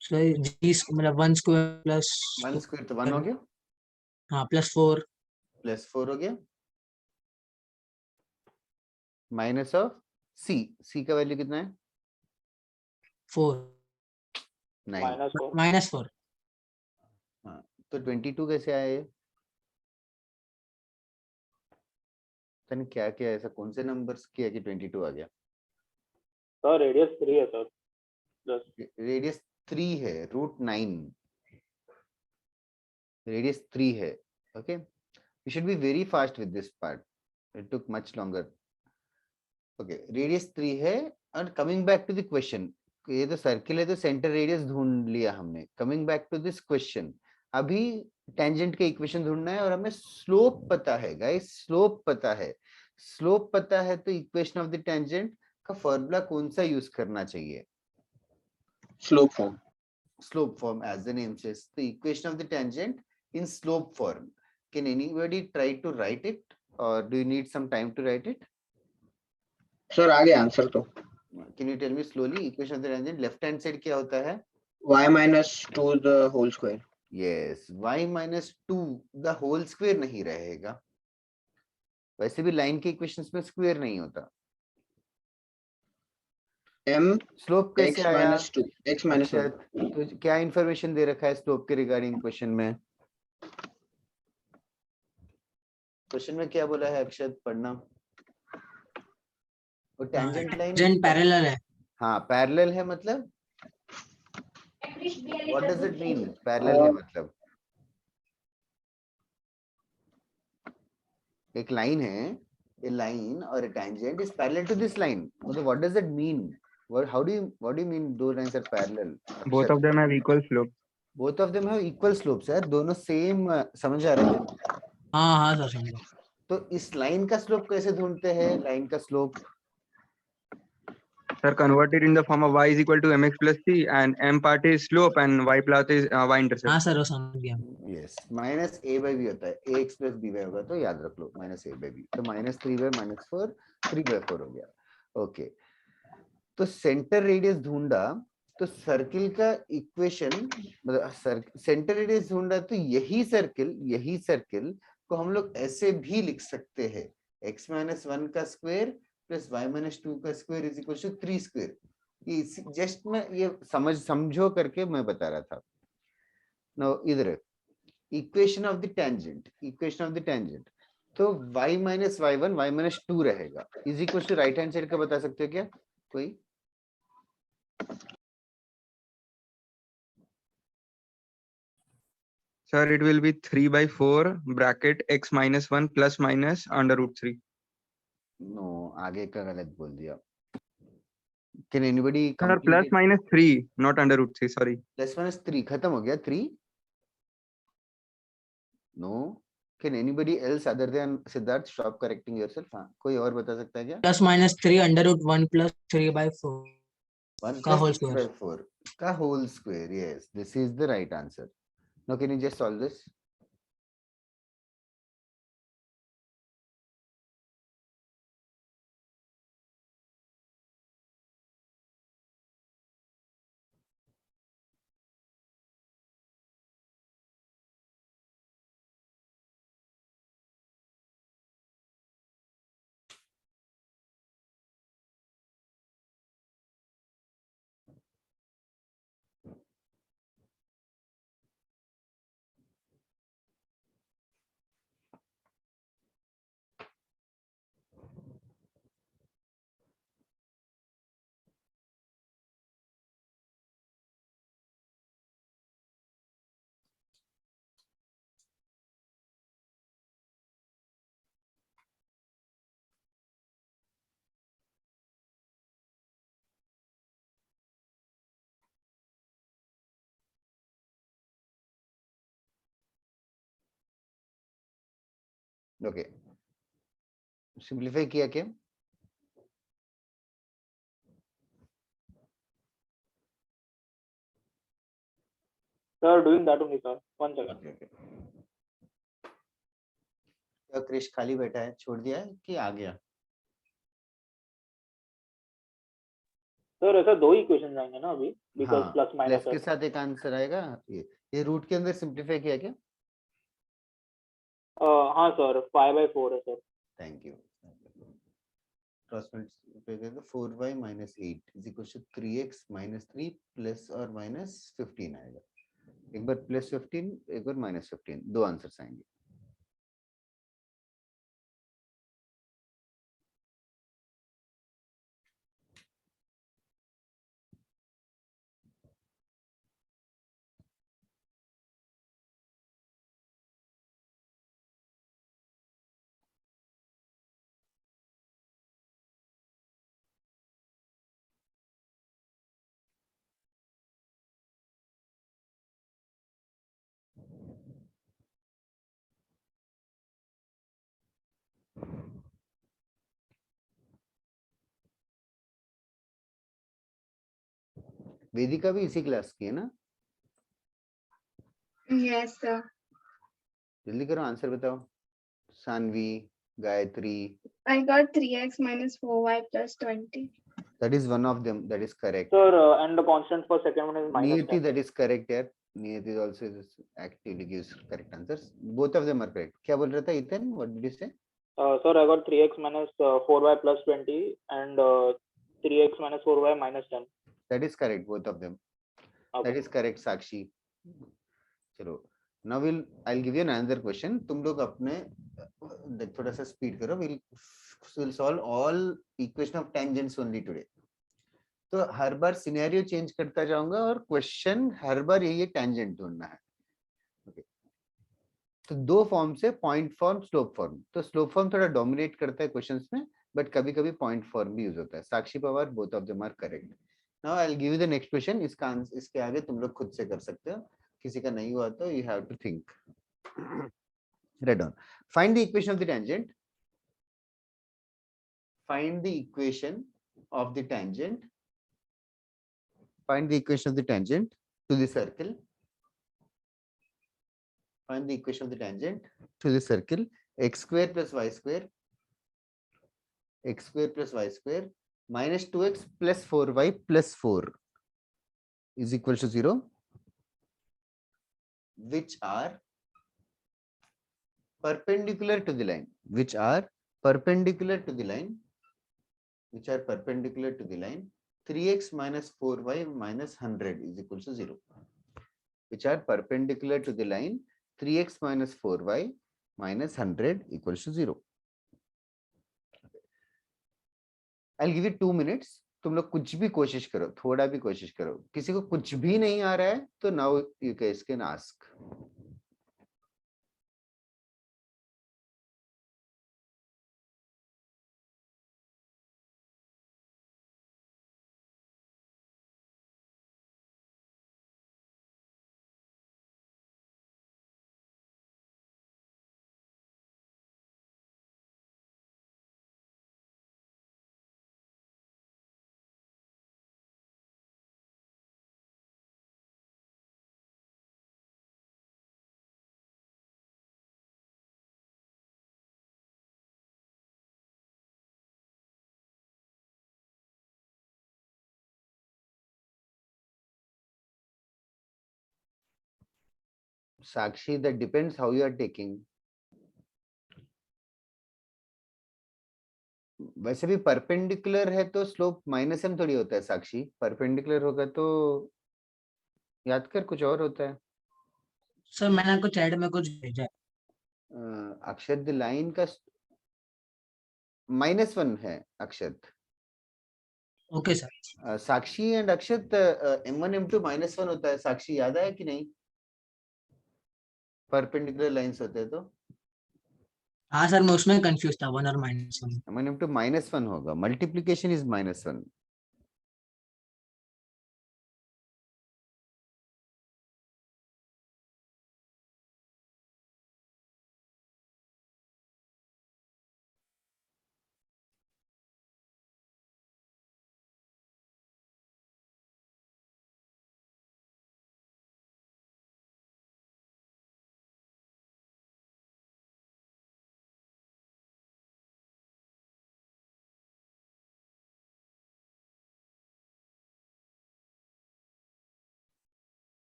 S5: So G मतलब 1 स्क्वायर प्लस
S1: 1 स्क्वायर तो 1 हो गया,
S5: हाँ प्लस 4
S1: प्लस 4 हो गया, माइनस ऑफ सी। सी का वैल्यू कितना है?
S5: 4
S1: 9।
S5: माइनस 4।
S1: हाँ, तो 22 कैसे आया ये? तने क्या किया, ऐसा कौन से नंबर्स किया कि 22 आ गया?
S3: Sir, radius 3 है sir. Just
S1: रेडियस 3 है, रूट 9 रेडियस 3 है। Okay, you should be very fast with this part, it took much longer. Okay, radius 3 है। और coming back to the question, ये तो सर्किल है तो सेंटर रेडियस ढूंढ लिया हमने। Coming back to this question, अभी टेंजेंट के इक्वेशन ढूंढना है और हमें स्लोप पता है गाइस, स्लोप पता है। स्लोप पता है तो इक्वेशन ऑफ द टेंजेंट का फॉर्मूला कौन सा यूज करना चाहिए?
S4: Slope form.
S1: Slope form, as the name says, the equation of the tangent in slope form. Can anybody try to write it, or do you need some time to write it?
S4: Sir आ गया answer तो।
S1: Can you tell me slowly? Equation of the tangent left hand side क्या होता है?
S4: y minus 2 the whole square।
S1: Yes, y minus 2 the whole square नहीं रहेगा। वैसे भी लाइन के इक्वेशंस में स्क्वायर नहीं होता।
S4: m
S1: स्लोप कैसे
S4: x
S1: आया?
S4: minus 2 x minus 1।
S1: तो क्या इंफॉर्मेशन दे रखा है स्लोप के रिगार्डिंग क्वेश्चन में? क्वेश्चन में क्या बोला है अक्षत? पढ़ना। वो टेंजेंट लाइन
S5: टेंजेंट पैरेलल है।
S1: हाँ, पैरेलल है मतलब what does it mean? Parallel है मतलब एक लाइन है, a line or a tangent is parallel to this line. मतलब what does that mean? What do you mean those lines are parallel?
S2: Both of them have equal slope.
S1: Both of them have equal slopes, यार दोनों same. समझ आ रहा है?
S5: हाँ हाँ sir समझो।
S1: तो इस लाइन का स्लोप कैसे ढूंढते हैं? लाइन का slope
S2: Sir, converted in the form of y is equal to mx plus c, and m part is slope and y part is y intercept.
S5: हाँ सर वो समझ गया
S1: yes minus a by b होता है, a x plus b y होगा, तो याद रख लो माइनस ए बाई बी, तो माइनस 3/-4 3/4 हो गया। ओके तो सेंटर रेडियस ढूंढा, तो सर्किल का इक्वेशन मतलब सेंटर रेडियस ढूंढा, तो यही सर्किल को हम लोग ऐसे भी लिख सकते हैं, x-1 का स्क्वायर प्लस y-2 का square is equal to 3 square. ये जस्ट मैं ये समझो करके मैं बता रहा था। नाउ इधर इक्वेशन ऑफ द टेंजेंट, तो y माइनस y1 y-2 रहेगा is equal to right hand side का बता सकते हो क्या कोई?
S2: Sir, it will be 3/4 bracket x minus 1 plus minus under root 3.
S1: No आगे का गलत बोल दिया। Can anybody
S2: Sir, plus minus 3, not under root 3. Sorry.
S1: +-3 खत्म हो गया 3? No can anybody else other than Siddharth stop correcting yourself? हाँ कोई और बता सकता है क्या?
S5: +-3 √1 + 3/4
S1: 1
S5: का
S1: +
S5: whole
S1: 3/4 का whole square. Yes this is the right answer. Now can you just solve this? Okay simplify किया क्या?
S3: Sir, doing that only, sir. One second.
S1: क्या क्रिश खाली बैठा है, छोड़ दिया है कि आ गया?
S3: Sir, ऐसा दो इक्वेशन आएंगे ना अभी, because
S1: हाँ
S3: प्लस माइनस
S1: प्लस के साथ एक आंसर आएगा। ये रूट के अंदर सिंपलीफाई किया क्या?
S3: हाँ सर 5/4 है sir.
S1: Thank you. Cross multiply करें तो 4y - 8 is equal to 3x - 3 plus और माइनस 15 आएगा। एक बार +15 एक बार -15, दो आंसर्स आएंगे। वेदिका भी इसी क्लास की है ना?
S6: Yes, sir.
S1: जल्दी करो आंसर बताओ। Saanvi, Gayatri,
S6: I got 3x minus 4y plus 20.
S1: that is one of them, that is correct.
S3: Sir, and the constant for second one is
S1: Niyati,
S3: -10.
S1: that is correct यार। Niyati also is actively gives correct answers. Both of them are correct. क्या बोल रहा था Ethan? What did you say?
S3: Sir, I got 3x minus 4y plus 20 and 3x minus 4y minus 10.
S1: That is correct, both of them.
S3: Okay.
S1: That is correct, Sakshi. चलो now I'll give you another question. तुम लोग अपने थोड़ा सा speed करो। we'll solve all equation of tangents only today. तो हर बार scenario change करता जाऊंगा और क्वेश्चन हर बार यही टेंजेंट ढूंढना है। ओके तो दो फॉर्म से, पॉइंट फॉर्म, स्लोप फॉर्म। तो स्लोप फॉर्म थोड़ा डोमिनेट करता है क्वेश्चंस में, बट कभी कभी पॉइंट फॉर्म भी यूज होता है। Sakshi Pawar, both of them are correct. Now I will give you the next question. इसके आगे तुम लोग खुद से कर सकते हो, किसी का नहीं हुआ तो you have to think. Write down, find the equation of the tangent find the equation of the tangent. Find the equation of the tangent to the circle. Find the equation of the tangent to the circle. X square plus y square. X square plus y square minus 2x plus 4y plus 4 is equal to 0, which are perpendicular to the line, which are perpendicular to the line, 3x minus 4y minus 100 is equal to 0, which are perpendicular to the line 3x minus 4y minus 100 equals to 0. I'll give you 2 minutes. तुम लोग कुछ भी कोशिश करो, थोड़ा भी कोशिश करो. किसी को कुछ भी नहीं आ रहा है तो now you guys can ask. Sakshi, that depends how you are taking. वैसे भी परपेंडिकुलर है तो स्लोप माइनस एम थोड़ी होता है साक्षी. परपेंडिकुलर होगा तो याद कर कुछ और होता है.
S5: सर मैंने आपको चैट में कुछ भेजा है.
S1: अक्षत द लाइन का -1 है Akshat.
S5: Okay sir.
S1: Sakshi and Akshat m1 m2 -1 होता है. साक्षी याद आया कि नहीं? परपेंडिकुलर लाइंस होते हैं तो.
S5: हाँ सर मैं उसमें कंफ्यूज था. 1 और -1.
S1: m1 m2 -1 होगा. Multiplication is -1.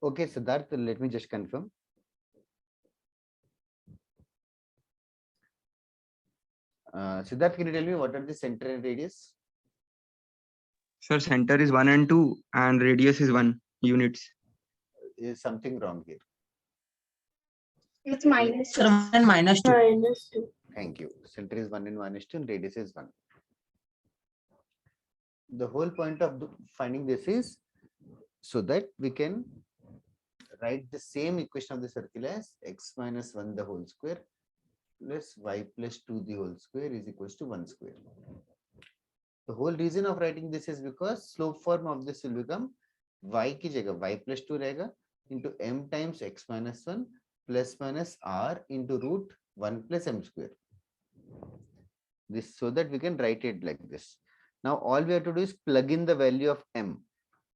S1: Okay, Siddharth, let me just confirm. Siddharth, can you tell me what are the center and radius?
S2: Sir, center is 1 and 2 and radius is 1 units.
S1: Is something wrong here?
S6: It's minus.
S5: Sir 1 and -2.
S1: Thank you. Center is 1 and -2 and radius is 1. The whole point of finding this is so that we can write the same equation of the circle as x minus 1 the whole square plus y plus 2 the whole square is equals to 1 square. The whole reason of writing this is because slope form of this will become y की जगह y plus 2 रहेगा into m times x minus 1 plus minus r into root 1 plus m square. This so that we can write it like this. Now all we have to do is plug in the value of m.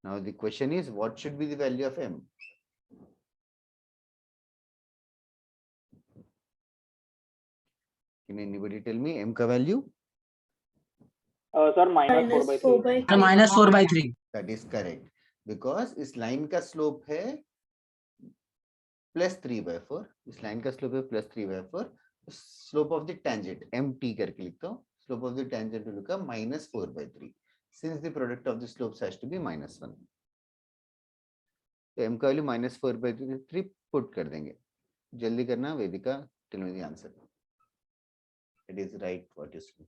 S1: Now the question is what should be the value of m? Can anybody tell me m का value?
S3: Sir -4/3.
S5: -4/3.
S1: That is correct because इस line का slope है +3/4. इस line का slope है +3/4. Slope of the tangent mt करके लिखता हूँ. Slope of the tangent will become -4/3. since the product of the slopes has to be -1. तो m का वैल्यू -4/3 पुट कर देंगे. जल्दी करना Vedika, tell me the answer. It is right what you said.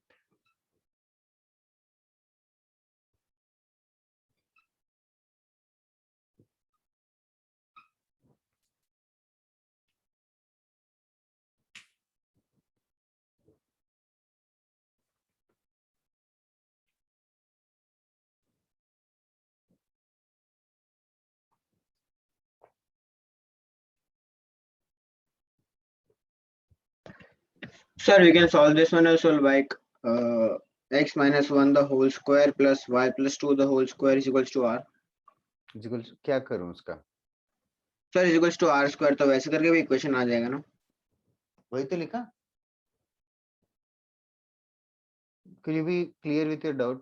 S4: Sir, we can solve this one as well, like x minus 1 the whole square plus y plus 2 the whole square is equals to r.
S1: क्या करूं उसका?
S4: Sir, is equals to r square, तो वैसे करके भी equation आ जाएगा ना.
S1: वही तो लिखा. Could you be clear with your doubt?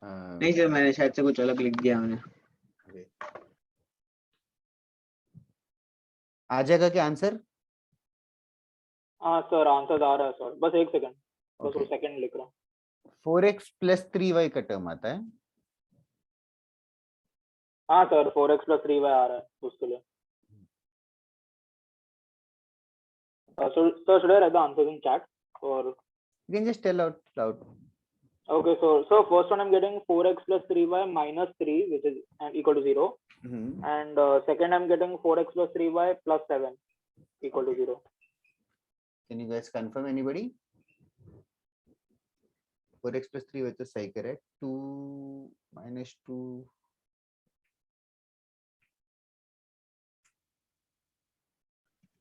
S4: नहीं सर, मैंने शायद से कुछ अलग लिख दिया मैंने.
S1: आ जाएगा क्या आंसर?
S3: हाँ सर, आंसर आ रहा है सर, बस एक सेकंड, बस
S1: Okay.
S3: वो सेकंड लिख रहा हूँ.
S1: 4x + 3y का टर्म आता है.
S3: हाँ सर, 4x + 3y आ रहा है उसके लिए. So should I write the answers in chat or?
S1: You can just tell out loud.
S3: Okay, so first one I'm getting 4x + 3y - 3, which is equal to 0. And second I'm getting 4x + 3y + 7 equal to 0.
S1: Can you guys confirm anybody? 4x + 3y तो सही correct. 2 - 2.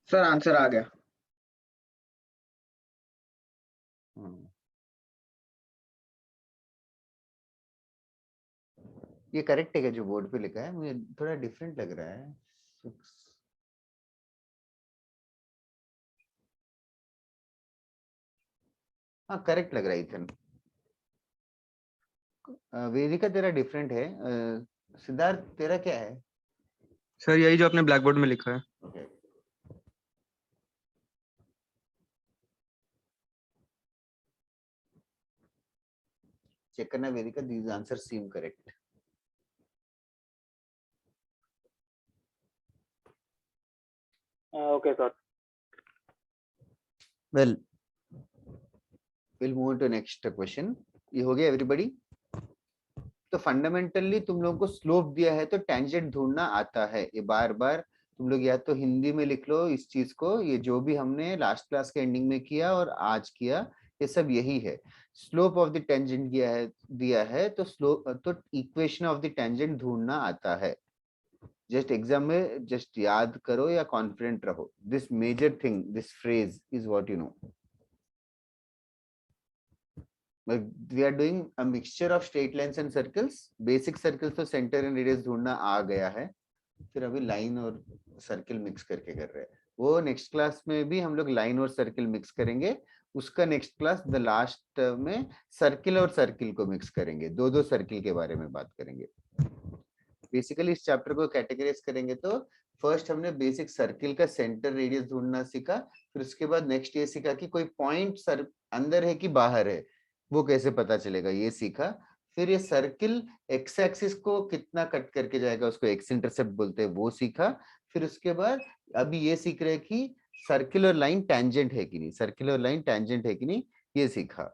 S4: Sir answer आ गया.
S1: ये correct है क्या जो board पे लिखा है? मुझे थोड़ा डिफरेंट लग रहा है. 6. हाँ करेक्ट लग रहा है इथन. वेदिका तेरा डिफरेंट है. सिद्धार्थ तेरा क्या है?
S2: सर यही जो आपने ब्लैक बोर्ड में लिखा है.
S1: Okay. चेक करना वेदिका, these answers seem correct.
S3: Okay sir.
S1: Well, we'll move to next question. ये हो गया everybody? तो फंडामेंटली तुम लोगों को स्लोप दिया है तो टेंजेंट ढूंढना आता है. ये बार बार तुम लोग या तो हिंदी में लिख लो इस चीज को. ये जो भी हमने लास्ट क्लास के एंडिंग में किया और आज किया, ये सब यही है. स्लोप ऑफ द टेंजेंट दिया है तो स्लोप तो इक्वेशन ऑफ द टेंजेंट ढूंढना आता है. जस्ट एग्जाम में जस्ट याद करो या कॉन्फिडेंट रहो. This major thing, this phrase is what you know. We are doing a mixture of straight lines and circles. Basic circles तो center and radius ढूंढना आ गया है. फिर अभी लाइन और सर्किल मिक्स करके कर रहे हैं. वो नेक्स्ट क्लास में भी हम लोग लाइन और सर्किल मिक्स करेंगे. उसका नेक्स्ट क्लास द लास्ट में सर्किल और सर्किल को मिक्स करेंगे. दो सर्किल के बारे में बात करेंगे. बेसिकली इस चैप्टर को कैटेगराइज करेंगे तो फर्स्ट हमने बेसिक सर्किल का सेंटर रेडियस ढूंढना सीखा. फिर उसके बाद नेक्स्ट ये सीखा कि कोई पॉइंट अंदर है कि बाहर है, वो कैसे पता चलेगा, ये सीखा. फिर ये सर्किल एक्स एक्सिस को कितना कट करके जाएगा, उसको एक्स इंटरसेप्ट बोलते हैं, वो सीखा. फिर उसके बाद अभी ये सीख रहे हैं कि सर्कुलर लाइन टेंजेंट है कि नहीं, सर्कुलर लाइन टेंजेंट है कि नहीं, ये सीखा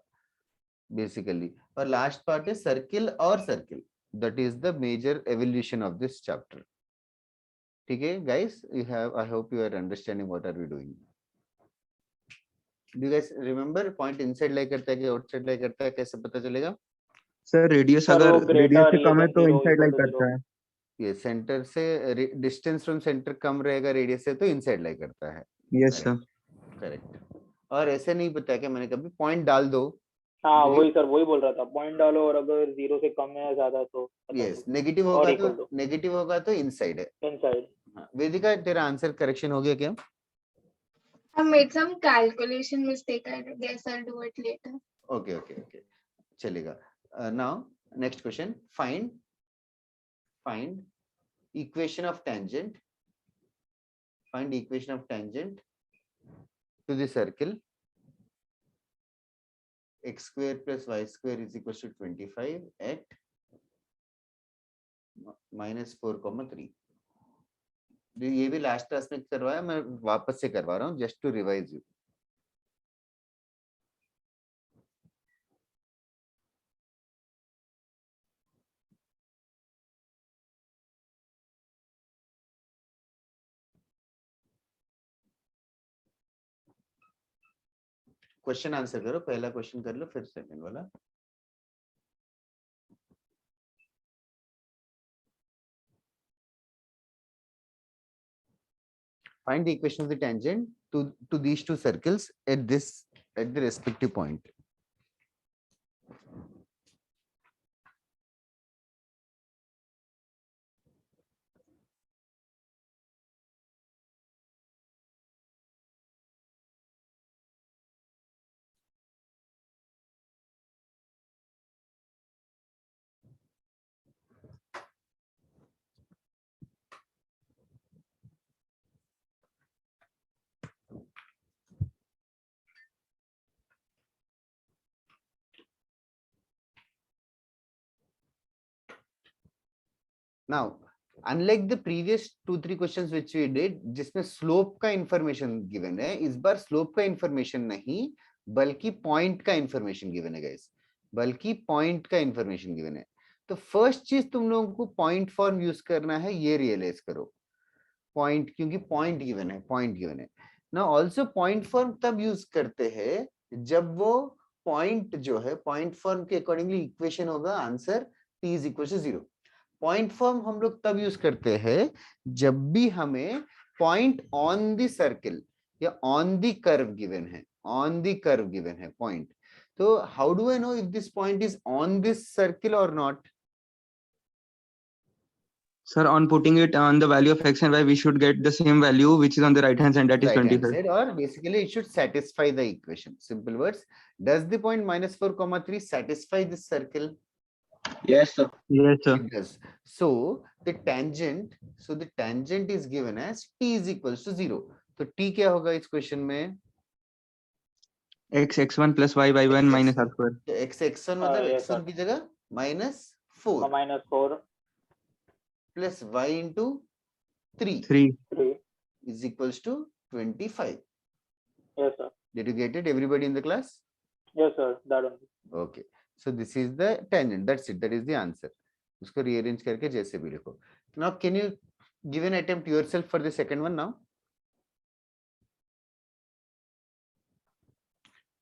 S1: बेसिकली. और लास्ट पार्ट है सर्किल और circle. That is the major evolution of this chapter. ठीक है guys, you have, I hope you are understanding what are we doing. Do you guys remember point inside lie करता है कि outside लाई करता है, कैसे पता चलेगा?
S2: सर रेडियस
S3: सर
S2: अगर
S3: वो
S2: रेडियस
S3: greater
S2: से कम है
S3: than
S2: तो
S3: 0
S2: इनसाइड लाई
S3: equal to 0.
S2: करता है.
S1: ये सेंटर से डिस्टेंस फ्रॉम सेंटर कम रहेगा रेडियस से तो इनसाइड लाई करता है.
S2: Yes sir.
S1: करेक्ट. और ऐसे नहीं बताया कि मैंने कभी पॉइंट डाल दो.
S3: हाँ वही सर, वही बोल रहा था, पॉइंट डालो और अगर 0 से कम है या ज्यादा तो
S1: यस, नेगेटिव होगा तो इनसाइड है.
S3: इनसाइड.
S1: वेदिका तेरा आंसर करेक्शन हो गया क्या?
S6: I made some calculation mistake. I guess I'll do it later.
S1: Okay. चलेगा. Now next question. Find equation of tangent. Find equation of tangent to the circle x square plus y square is equal to 25 at -4,3. ये भी last class में करवाया, मैं वापस से करवा रहा हूँ just to revise you. Question answer करो, पहला क्वेश्चन कर लो फिर सेकंड वाला. Find the equation of the tangent to these two circles at the respective point. Now, unlike the previous 2-3 questions which we did, जिसमें slope का information given है, इस बार slope का information नहीं, बल्कि point का information given है guys, बल्कि point का information given है. तो first चीज तुम लोगों को point form use करना है, ये realize करो. Point, क्योंकि point given है, point given है. Now also point form तब use करते हैं जब वो point जो है point form के accordingly equation होगा answer t is equal to 0. Point form हम लोग तब यूज करते हैं जब भी हमें पॉइंट ऑन द सर्किल या ऑन द कर्व गिवन है, ऑन द कर्व गिवन है पॉइंट. तो how do I know if this point is on this circle और not?
S2: Sir, on putting it on the value of x and y, we should get the same value which is on the right hand side, that is 25.
S1: Or basically it should satisfy the equation. Simple words. Does the point -4,3 satisfy this circle?
S4: Yes, sir.
S2: Yes, sir.
S1: It does. So the tangent is given as t is equals to 0. तो t क्या होगा इस question में?
S2: x1 plus y1 minus r square.
S1: तो x1 मतलब
S3: yes,
S1: x1 की जगह -4
S3: -4
S1: plus y into 3
S2: 3.
S1: is equals to 25.
S3: Yes, sir.
S1: Did you get it, everybody in the class?
S3: Yes, sir. That one.
S1: Okay. So this is the tangent. That's it. That is the answer. उसको rearrange करके जैसे भी लिखो. Now can you give an attempt yourself for the second one now?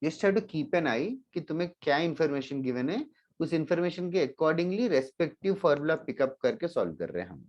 S1: Just have to keep an eye कि तुम्हें क्या information given है, उस information के accordingly respective formula pick up करके solve कर रहे हैं हम.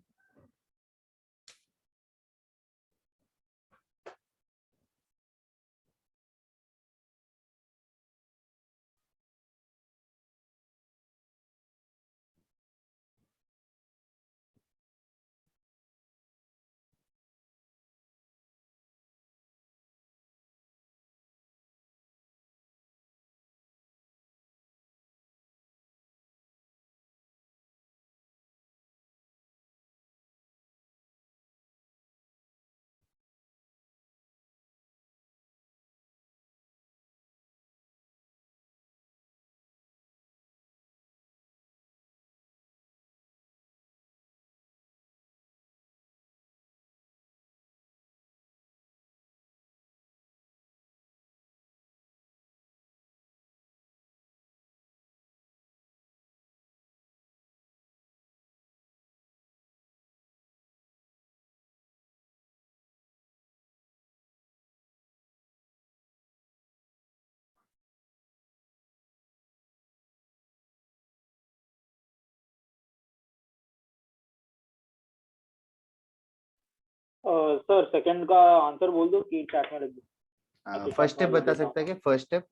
S3: सर सेकंड का आंसर बोल दो कि चैट में लिख दो.
S1: फर्स्ट स्टेप बता सकता है क्या? First step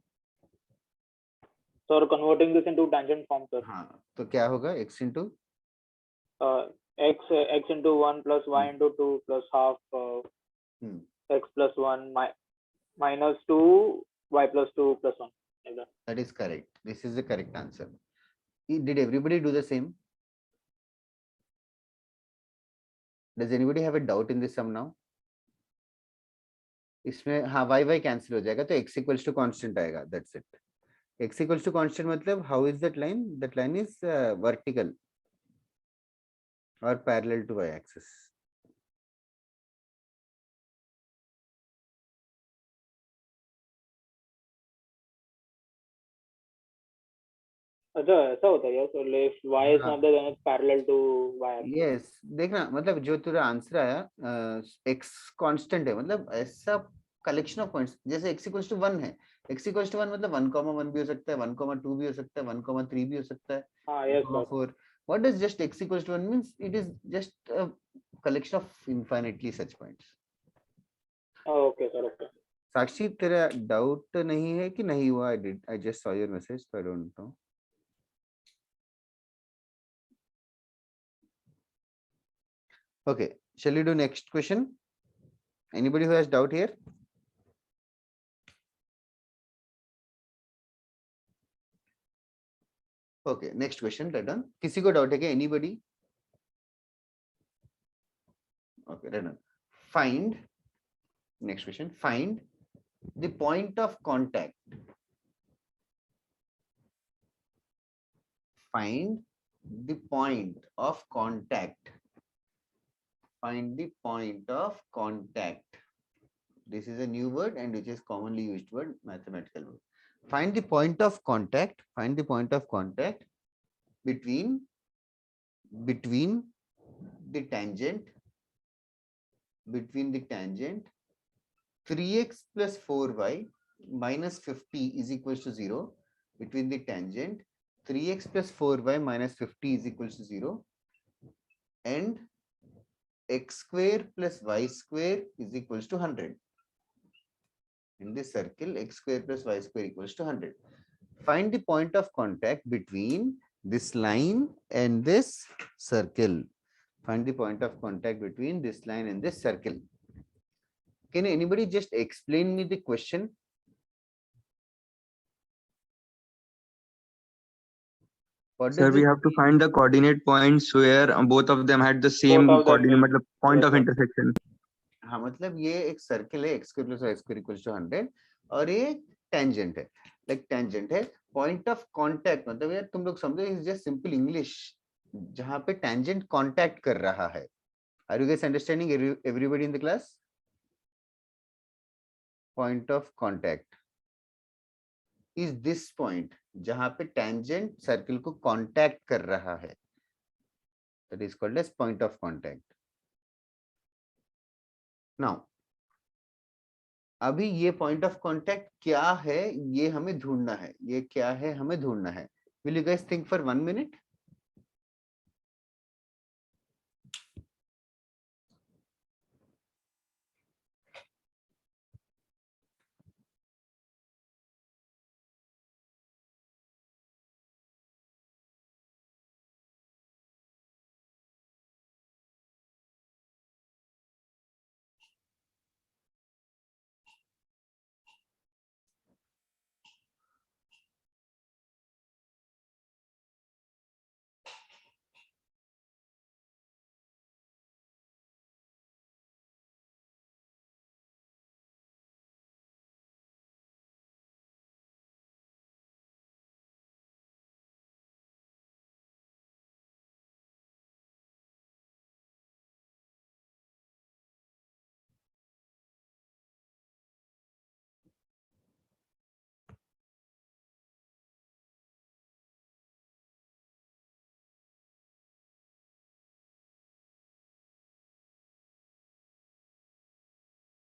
S3: sir converting this into tangent form sir.
S1: हाँ, तो क्या होगा? x into
S3: x into 1 plus y into 2 plus half x plus 1 minus 2 y plus 2 plus 1. Like that.
S1: That is correct. This is the correct answer. Did everybody do the same? Does anybody have a doubt in this sum now? इसमें हाँ Y Y cancel हो जाएगा, तो x equals to constant आएगा, that's it. x equals to constant मतलब how is that line is vertical और parallel to y axis.
S3: अच्छा ऐसा होता है क्या? So if y is
S1: हाँ
S3: not there then it's parallel to y axis.
S1: Yes, देखना मतलब जो तेरा आंसर आया x कांस्टेंट है, मतलब ऐसा कलेक्शन ऑफ पॉइंट्स, जैसे x इक्वल्स टू 1 है, x इक्वल्स टू 1 मतलब 1,1 भी हो सकता है, 1,2 भी हो सकता है, 1,3 भी हो सकता है,
S3: हाँ yes sir.
S1: 1,4। What does just x equals to 1 means? It is just a collection of infinitely such points.
S3: Okay sir, okay.
S1: Sakshi तेरा डाउट नहीं है कि नहीं हुआ? I just saw your message, so I don't know. Okay, shall we do next question? Anybody who has doubt here? Okay, next question, right on. किसी को doubt है क्या? Anybody? Okay, right on. Find, next question, find the point of contact. Find the point of contact. Find the point of contact. This is a new word and which is commonly used word, mathematical word. Find the point of contact. Find the point of contact between the tangent 3x plus 4y minus 50 is equals to 0, between the tangent 3x plus 4y minus 50 is equals to 0, and x square plus y square is equals to 100. In this circle, x square plus y square equals to 100. Find the point of contact between this line and this circle. Find the point of contact between this line and this circle. Can anybody just explain me the question?
S2: Sir, we have to find the coordinate points where both of them had the same
S3: Both of them
S2: coordinate,
S3: meet.
S2: मतलब point
S3: Yes,
S2: of
S3: sir.
S2: intersection.
S1: हाँ मतलब ये एक circle है, x square plus y square equals to 100 और ये tangent है, like tangent है। पॉइंट ऑफ कांटेक्ट मतलब यार तुम लोग समझो, इज जस्ट सिंपल इंग्लिश, जहां पे टेंजेंट कांटेक्ट कर रहा है। Are you guys understanding, everybody in the class? Point of contact is this point जहां पे टेंजेंट सर्किल को कांटेक्ट कर रहा है, that is called as point of contact. Now अभी ये पॉइंट ऑफ कांटेक्ट क्या है, ये हमें ढूंढना है, ये क्या है हमें ढूंढना है। Will you guys think for 1 minute?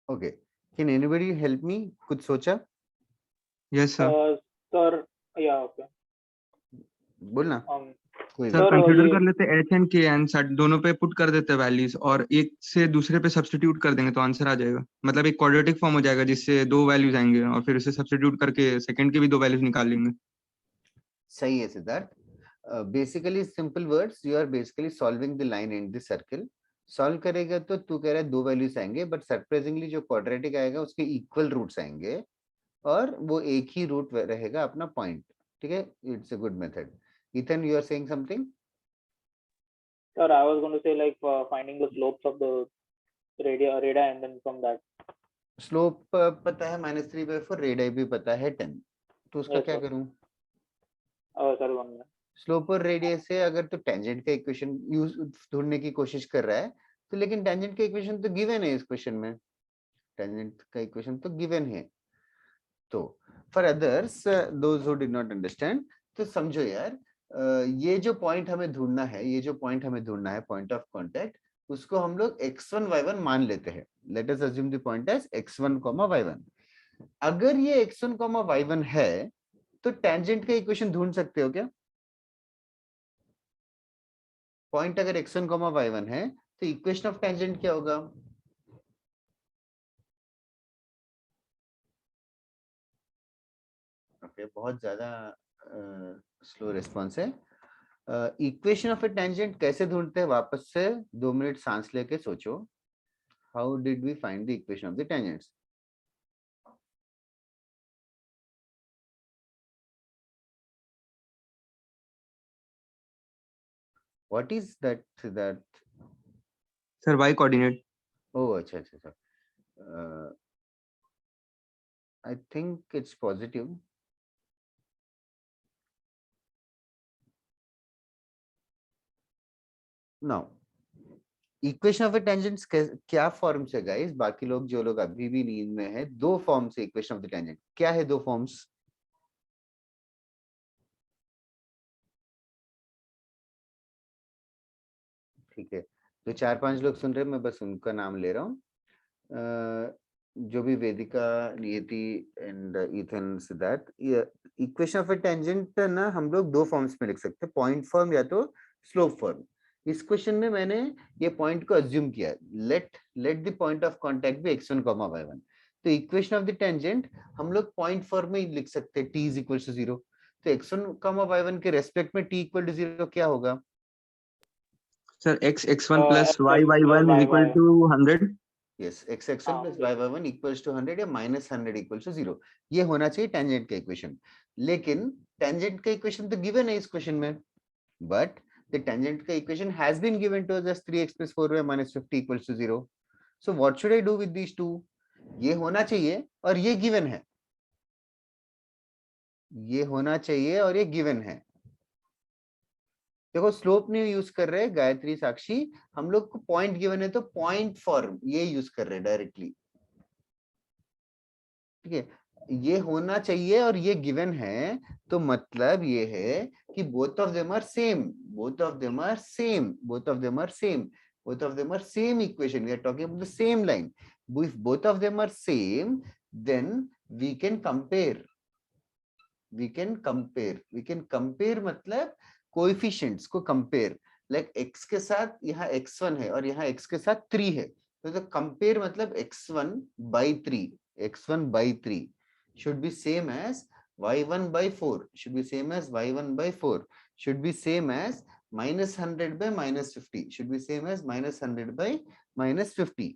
S1: Okay, can anybody help me? कुछ सोचा?
S2: Yes, sir.
S3: Sir, yeah, okay.
S1: बोलना कोई
S2: सर
S3: Sir,
S2: कंसीडर
S3: ये
S2: कर लेते एच एंड के एन सेट दोनों पे पुट कर देते वैल्यूज और एक से दूसरे पे सब्स्टिट्यूट कर देंगे तो आंसर आ जाएगा, मतलब एक क्वाड्रेटिक फॉर्म हो जाएगा जिससे दो वैल्यूज आएंगे और फिर उसे सब्स्टिट्यूट करके सेकंड के भी दो वैल्यूज निकाल लेंगे।
S1: सही है Siddharth. Basically simple words, you are basically solving the line in the circle. Solve करेगा तो तू कह रहा है दो वैल्यूज आएंगे, बट सरप्राइजिंगली जो क्वाड्रेटिक आएगा उसके इक्वल रूट्स आएंगे और वो एक ही रूट रहेगा अपना पॉइंट। ठीक है, it's a good method. Ethan, you are saying something?
S3: sir, I was going to say like finding the slopes of the radii and then from that.
S1: Slope पता है -3/4, रेडियस भी पता है 10, तो उसका
S3: Yes,
S1: क्या
S3: sir.
S1: करूं?
S3: Sir, 1 minute.
S1: स्लोप और रेडियस से अगर तो टेंजेंट का इक्वेशन यूज ढूंढने की कोशिश कर रहा है, तो लेकिन टेंजेंट का इक्वेशन तो गिवन है इस क्वेश्चन में, टेंजेंट का इक्वेशन तो गिवन है। तो for others those who did not understand, तो समझो यार, ये जो पॉइंट हमें ढूंढना है, ये जो पॉइंट हमें ढूंढना है, पॉइंट ऑफ कांटेक्ट, उसको हम लोग x1 y1 मान लेते हैं। Let us assume the point as x1 y1। अगर ये x1 y1 है, तो टेंजेंट का इक्वेशन ढूंढ सकते हो क्या? पॉइंट अगर x1 y1 है, तो इक्वेशन ऑफ टेंजेंट क्या होगा? ओके, बहुत ज्यादा स्लो रिस्पॉन्स है। इक्वेशन ऑफ ए टेंजेंट कैसे ढूंढते हैं? वापस से 2 मिनट सांस लेके सोचो। How did we find the equation of the tangents? What is that?
S2: Sir y coordinate.
S1: Oh अच्छा अच्छा अच्छा, I think it's positive. Now equation of a tangents क्या फॉर्म से गाइस? बाकी लोग जो लोग अभी भी नींद में है, दो फॉर्म से इक्वेशन ऑफ द टेंजेंट क्या है? दो फॉर्म्स। ठीक है, तो 4-5 लोग सुन रहे हैं, मैं बस उनका नाम ले रहा हूँ। जो भी वेदिका, नियति and Ethan, Siddharth, equation of A tangent ना हम लोग दो फॉर्म्स में लिख सकते हैं, पॉइंट फॉर्म या तो स्लोप फॉर्म। इस क्वेश्चन में मैंने ये पॉइंट को अज्यूम किया, let the point of contact be x1 y1। तो इक्वेशन ऑफ द टेंजेंट हम लोग पॉइंट फॉर्म में ही लिख सकते हैं, t = 0। तो x1 y1 के रेस्पेक्ट में t = 0 क्या होगा?
S2: Sir x1 plus
S3: X
S2: y
S3: plus
S2: y1 is equal
S3: y.
S2: to 100।
S1: Yes, x1 plus
S3: Okay.
S1: y1 equals to 100 या -100 equals to 0। ये होना चाहिए टेंजेंट का इक्वेशन। लेकिन टेंजेंट का इक्वेशन तो गिवन है इस क्वेश्चन में, बट द टेंजेंट का equation has been given to us 3x plus 4y minus 50 equals to 0। So what should I do with these two? ये होना चाहिए और ये गिवन है, ये होना चाहिए और ये गिवन है। देखो स्लोप नहीं यूज कर रहे गायत्री, साक्षी, हम लोग को पॉइंट गिवन है तो पॉइंट फॉर्म ये यूज कर रहे हैं डायरेक्टली। ठीक है, ये होना चाहिए और ये गिवन है, तो मतलब ये है कि both of them are same, both of them are same, both of them are same, both of them are same equation, we are talking about the same line. If both of them are same, then we can compare, we can compare मतलब coefficients को compare. Like x के साथ यहाँ x1 है और यहाँ x के साथ 3 है, तो कंपेयर मतलब x1 by 3, x1 by 3 should be same as y1 by 4, should be same as y1 by 4, should be same as -100 by -50, should be same as -100 by -50।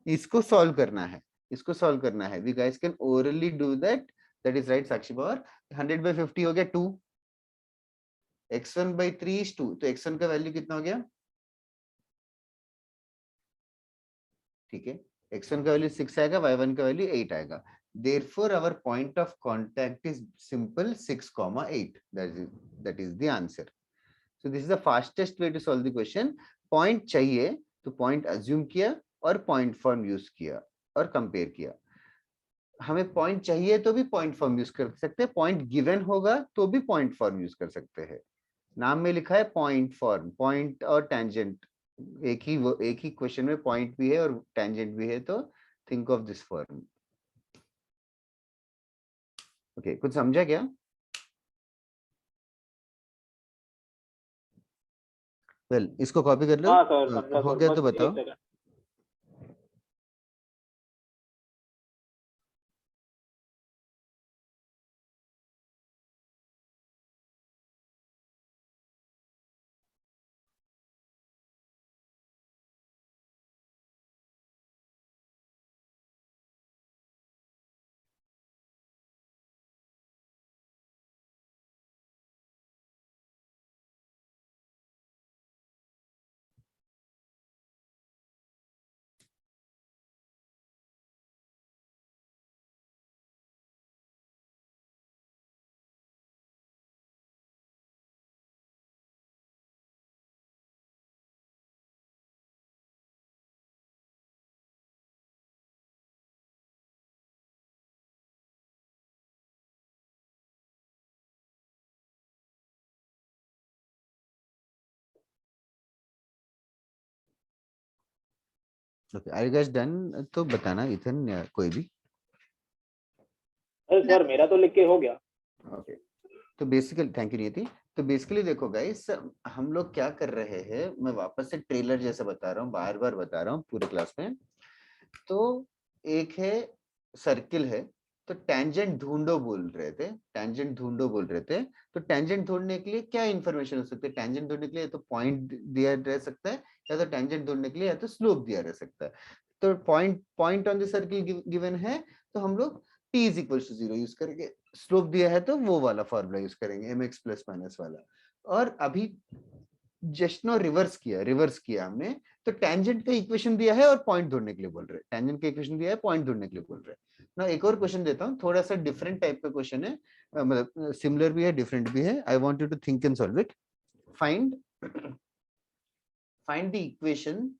S1: इसको सॉल्व करना है, इसको सॉल्व करना है। We guys can orally do that, that is right Sakshi power. 100 by 50 हो गया 2, x1 by 3 is 2, तो x1 का वैल्यू कितना हो गया? ठीक है, x1 का वैल्यू 6 आएगा, y1 का वैल्यू 8 आएगा। therefore our point of contact is simple 6, 8, that is the answer। so this is the fastest way to solve the question। point चाहिए तो point assume किया और point form यूज किया और कंपेयर किया। हमें पॉइंट चाहिए तो भी पॉइंट फॉर्म यूज कर सकते हैं, पॉइंट गिवन होगा तो भी पॉइंट फॉर्म यूज कर सकते हैं। नाम में लिखा है पॉइंट फॉर्म, पॉइंट और टेंजेंट एक ही क्वेश्चन में पॉइंट भी है और टेंजेंट भी है, तो think of this form. Okay, कुछ समझा क्या? वेल इसको कॉपी कर लो,
S3: हाँ सर, समझा
S1: हो
S3: सर,
S1: गया तो
S3: बस एक
S1: बताओ।
S3: Second.
S1: Okay, are you guys done? तो बताना इथन या कोई भी।
S3: अरे सर मेरा तो लिख के हो गया।
S1: ओके, तो बेसिकली थैंक यू नियति। तो बेसिकली देखो गाइस, हम लोग क्या कर रहे हैं, मैं वापस से ट्रेलर जैसा बता रहा हूँ, बार बार बता रहा हूँ पूरे क्लास में। तो एक है सर्किल है, तो टेंजेंट ढूंढो बोल रहे थे, टेंजेंट ढूंढो बोल रहे थे। तो टेंजेंट ढूंढने के लिए क्या इन्फॉर्मेशन हो सकती है? टेंजेंट ढूंढने के लिए तो पॉइंट दिया रह सकता है, या तो टेंजेंट ढूंढने के लिए या तो स्लोप दिया रह सकता है। तो point on the circle given है, तो हम लोग t is equal to 0 use करेंगे। स्लोप दिया है तो वो वाला फॉर्मूला यूज करेंगे, mx प्लस माइनस वाला। और अभी जस्ट नो रिवर्स किया हमने। तो टेंजेंट का इक्वेशन दिया है और पॉइंट ढूंढने के लिए बोल रहे हैं, टेंजेंट का इक्वेशन दिया है, पॉइंट ढूंढने के लिए बोल रहे हैं ना। एक और क्वेश्चन देता हूँ, थोड़ा सा डिफरेंट टाइप का क्वेश्चन है, मतलब सिमिलर भी है डिफरेंट भी है। I want you to think and solve it. Find the equation,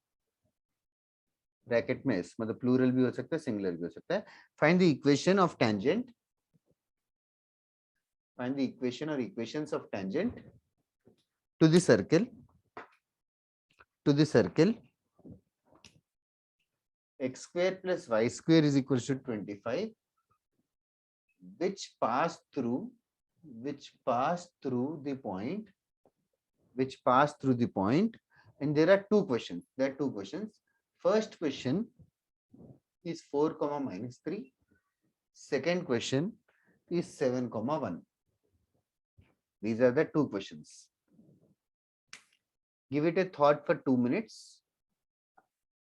S1: bracket में s, मतलब प्लूरल भी हो सकता है सिंगुलर भी हो सकता है। Find the equation of tangent, find the equation और equations of tangent to the circle x square plus y square is equal to 25, which pass through the point, and there are two questions. First question is 4 comma minus 3, second question is 7 comma 1. These are the two questions. Give it a thought for 2 minutes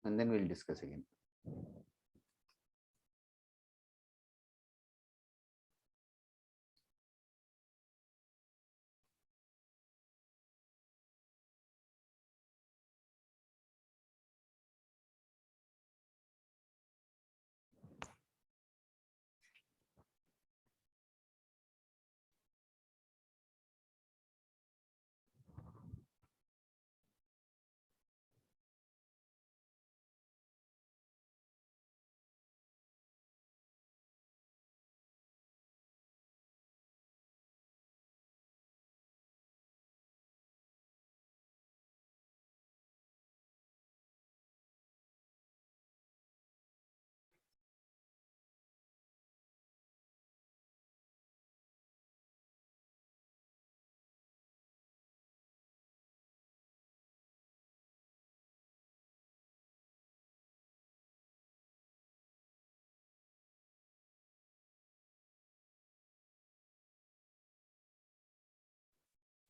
S1: and then we'll discuss again.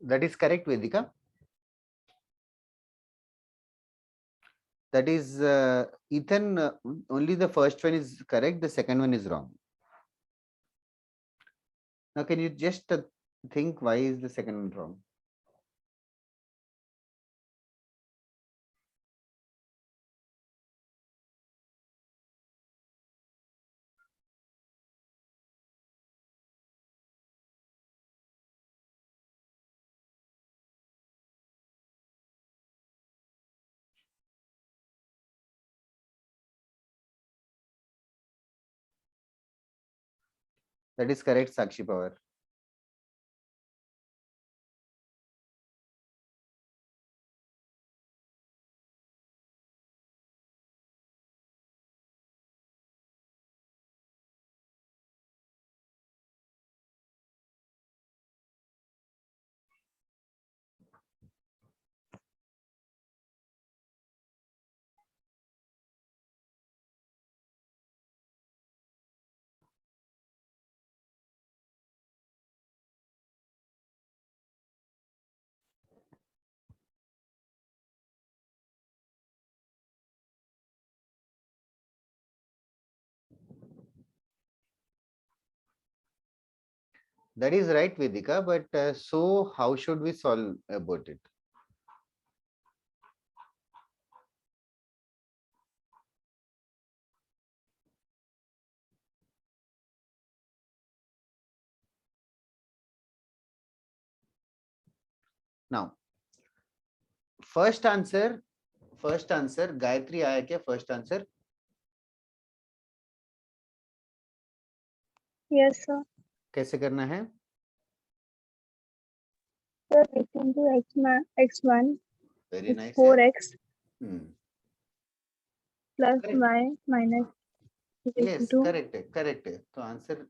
S1: That is correct, Vedika. That is Ethan, only the first one is correct, the second one is wrong. Now can you just think why is the second one wrong? That is correct, Sakshi Power. That is right, Vedika, but so how should we solve about it? Now, first answer, Gayatri आया क्या first answer?
S7: Yes, sir.
S1: कैसे करना है?
S7: So x into x1
S1: Very
S7: is
S1: nice.
S7: 4x.
S1: Hmm.
S7: plus
S1: Correct.
S7: y minus
S1: yes
S7: 2.
S1: Correct है तो answer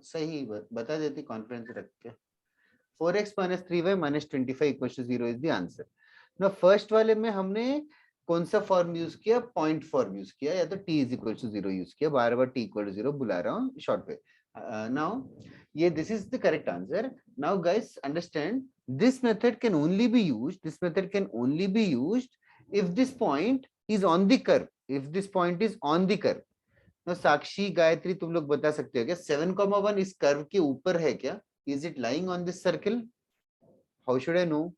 S1: सही बता देती कॉन्फिडेंस रख के 4x minus 3y minus 25 equals to 0 is the answer. Now first वाले में हमने कौन सा फॉर्म यूज किया पॉइंट फॉर्म यूज किया या तो t is equal to 0 use किया बार बार t equal to 0 बुला रहा हूँ शॉर्ट पे now ये this is the correct answer. Now guys understand this method can only be used if this point is on the curve. If this point is on the curve. Now साक्षी गायत्री तुम लोग बता सकते हो क्या 7,1 इस curve के ऊपर है क्या? Is it lying on this circle? How should I know?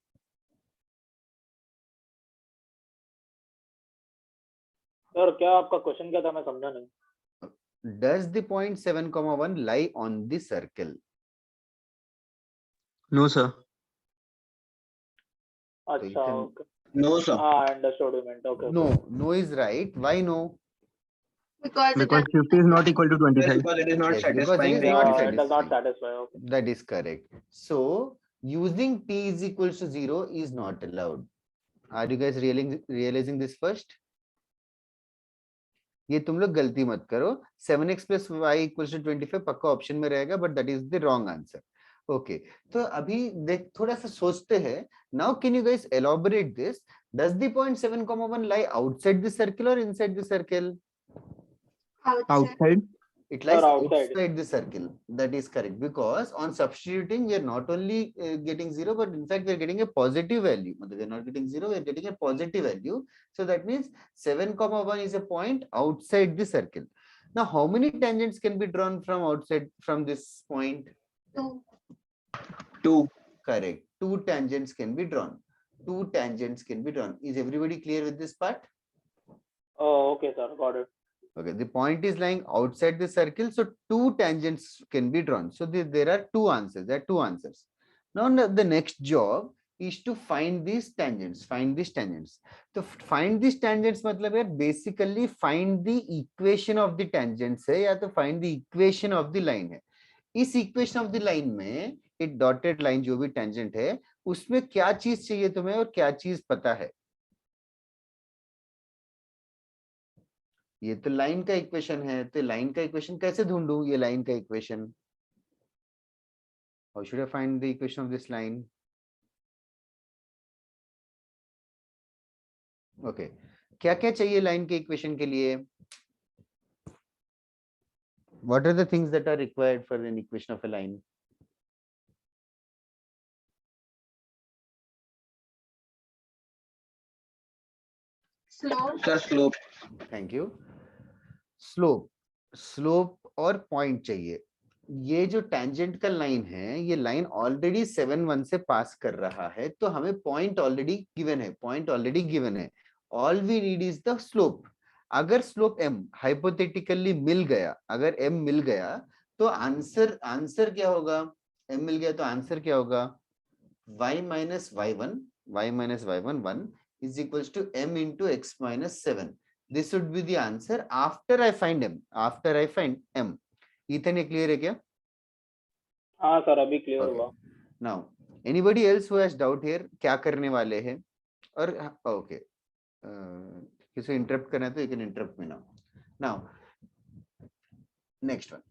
S3: Sir क्या आपका क्वेश्चन क्या था मैं समझा नहीं.
S1: Does the point 7,1 lie on the circle?
S2: No, sir.
S3: अच्छा ओके.
S4: No, sir.
S3: हाँ understood you meant. Okay.
S1: No is right. Why no?
S6: Because
S2: Because 50 is not equal to 25.
S4: Because it is not
S1: Yes, because
S4: satisfying
S1: it is
S4: the
S1: not
S4: equation.
S3: It does not
S1: satisfying.
S3: satisfy. Okay.
S1: That is correct. So using t is equals to 0 is not allowed. Are you guys realizing this first? ये तुम लोग गलती मत करो 7x plus y equals to 25 पक्का option में रहेगा but that is the wrong answer. Okay, तो अभी देख थोड़ा सा सोचते हैं. Now can you guys elaborate this? Does the point 7,1 lie outside the circle or inside the circle?
S2: Outside.
S1: It lies
S3: Sir, outside.
S1: outside the circle. That is correct because on substituting we are not only getting 0 but in fact we are getting a positive value. We are not getting 0, we are getting a positive value. So that means 7,1 is a point outside the circle. Now how many tangents can be drawn from outside from this point?
S6: 2.
S4: 2.
S1: Correct. 2 tangents can be drawn. 2 tangents can be drawn. Is everybody clear with this part?
S3: Oh, okay, sir. Got it.
S1: Okay, the point is lying outside the circle, so 2 tangents can be drawn. So there are 2 answers. There are 2 answers. Now the next job is to find these tangents. Find these tangents. So find these tangents मतलब है basically find the equation of the tangents है या तो find the equation of the line है. इस equation of the line में एक dotted line जो भी tangent है उसमें क्या चीज चाहिए तुम्हें और क्या चीज पता है. ये तो लाइन का इक्वेशन है तो लाइन का इक्वेशन कैसे ढूंढूं ये लाइन का equation. How should I find the equation of this line. Okay क्या क्या चाहिए लाइन के इक्वेशन के लिए. What are the things that are required for an equation of a line.
S6: Slope.
S4: Sir, slope.
S1: Thank you. Slope और point चाहिए. ये जो टेंजेंट लाइन है ये लाइन ऑलरेडी 7,1 से पास कर रहा है तो हमें पॉइंट ऑलरेडी गिवन है. All we need is the slope. अगर स्लोप m हाइपोथेटिकली मिल गया तो आंसर क्या होगा. m मिल गया तो आंसर क्या होगा y minus y1 1 is equals to m into x minus 7. This would be the answer after I find m. Ethan, ये क्लियर है क्या.
S3: हाँ सर अभी क्लियर हुआ.
S1: Now anybody else who has doubt here क्या करने वाले हैं और ओके किसी इंटरप्ट करना है तो you can interrupt me now. Now next one.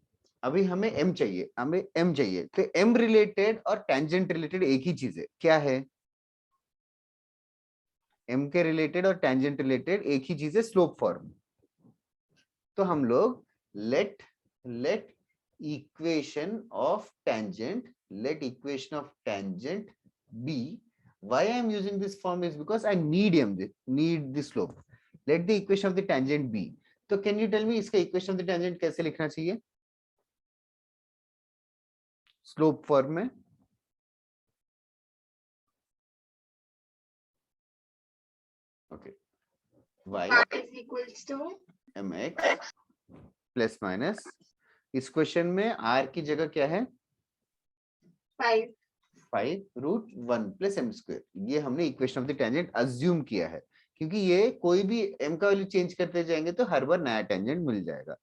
S1: अभी हमें m चाहिए तो m रिलेटेड और टेंजेंट रिलेटेड एक ही चीज है. क्या है m के रिलेटेड और टेंजेंट रिलेटेड एक ही चीज है स्लोप फॉर्म. तो हम लोग late equation of tangent be. Why I am using this form is because I need the slope. Let the equation of the tangent be. तो can you tell me इसका equation of the tangent कैसे लिखना चाहिए slope form में. Okay. Y
S6: is equals to
S1: mx plus minus. इस question में r की जगह क्या है 5√1 प्लस m स्क्वायर. ये हमने equation of the tangent assume किया है क्योंकि ये कोई भी m का वैल्यू चेंज करते जाएंगे तो हर बार नया टेंजेंट मिल जाएगा.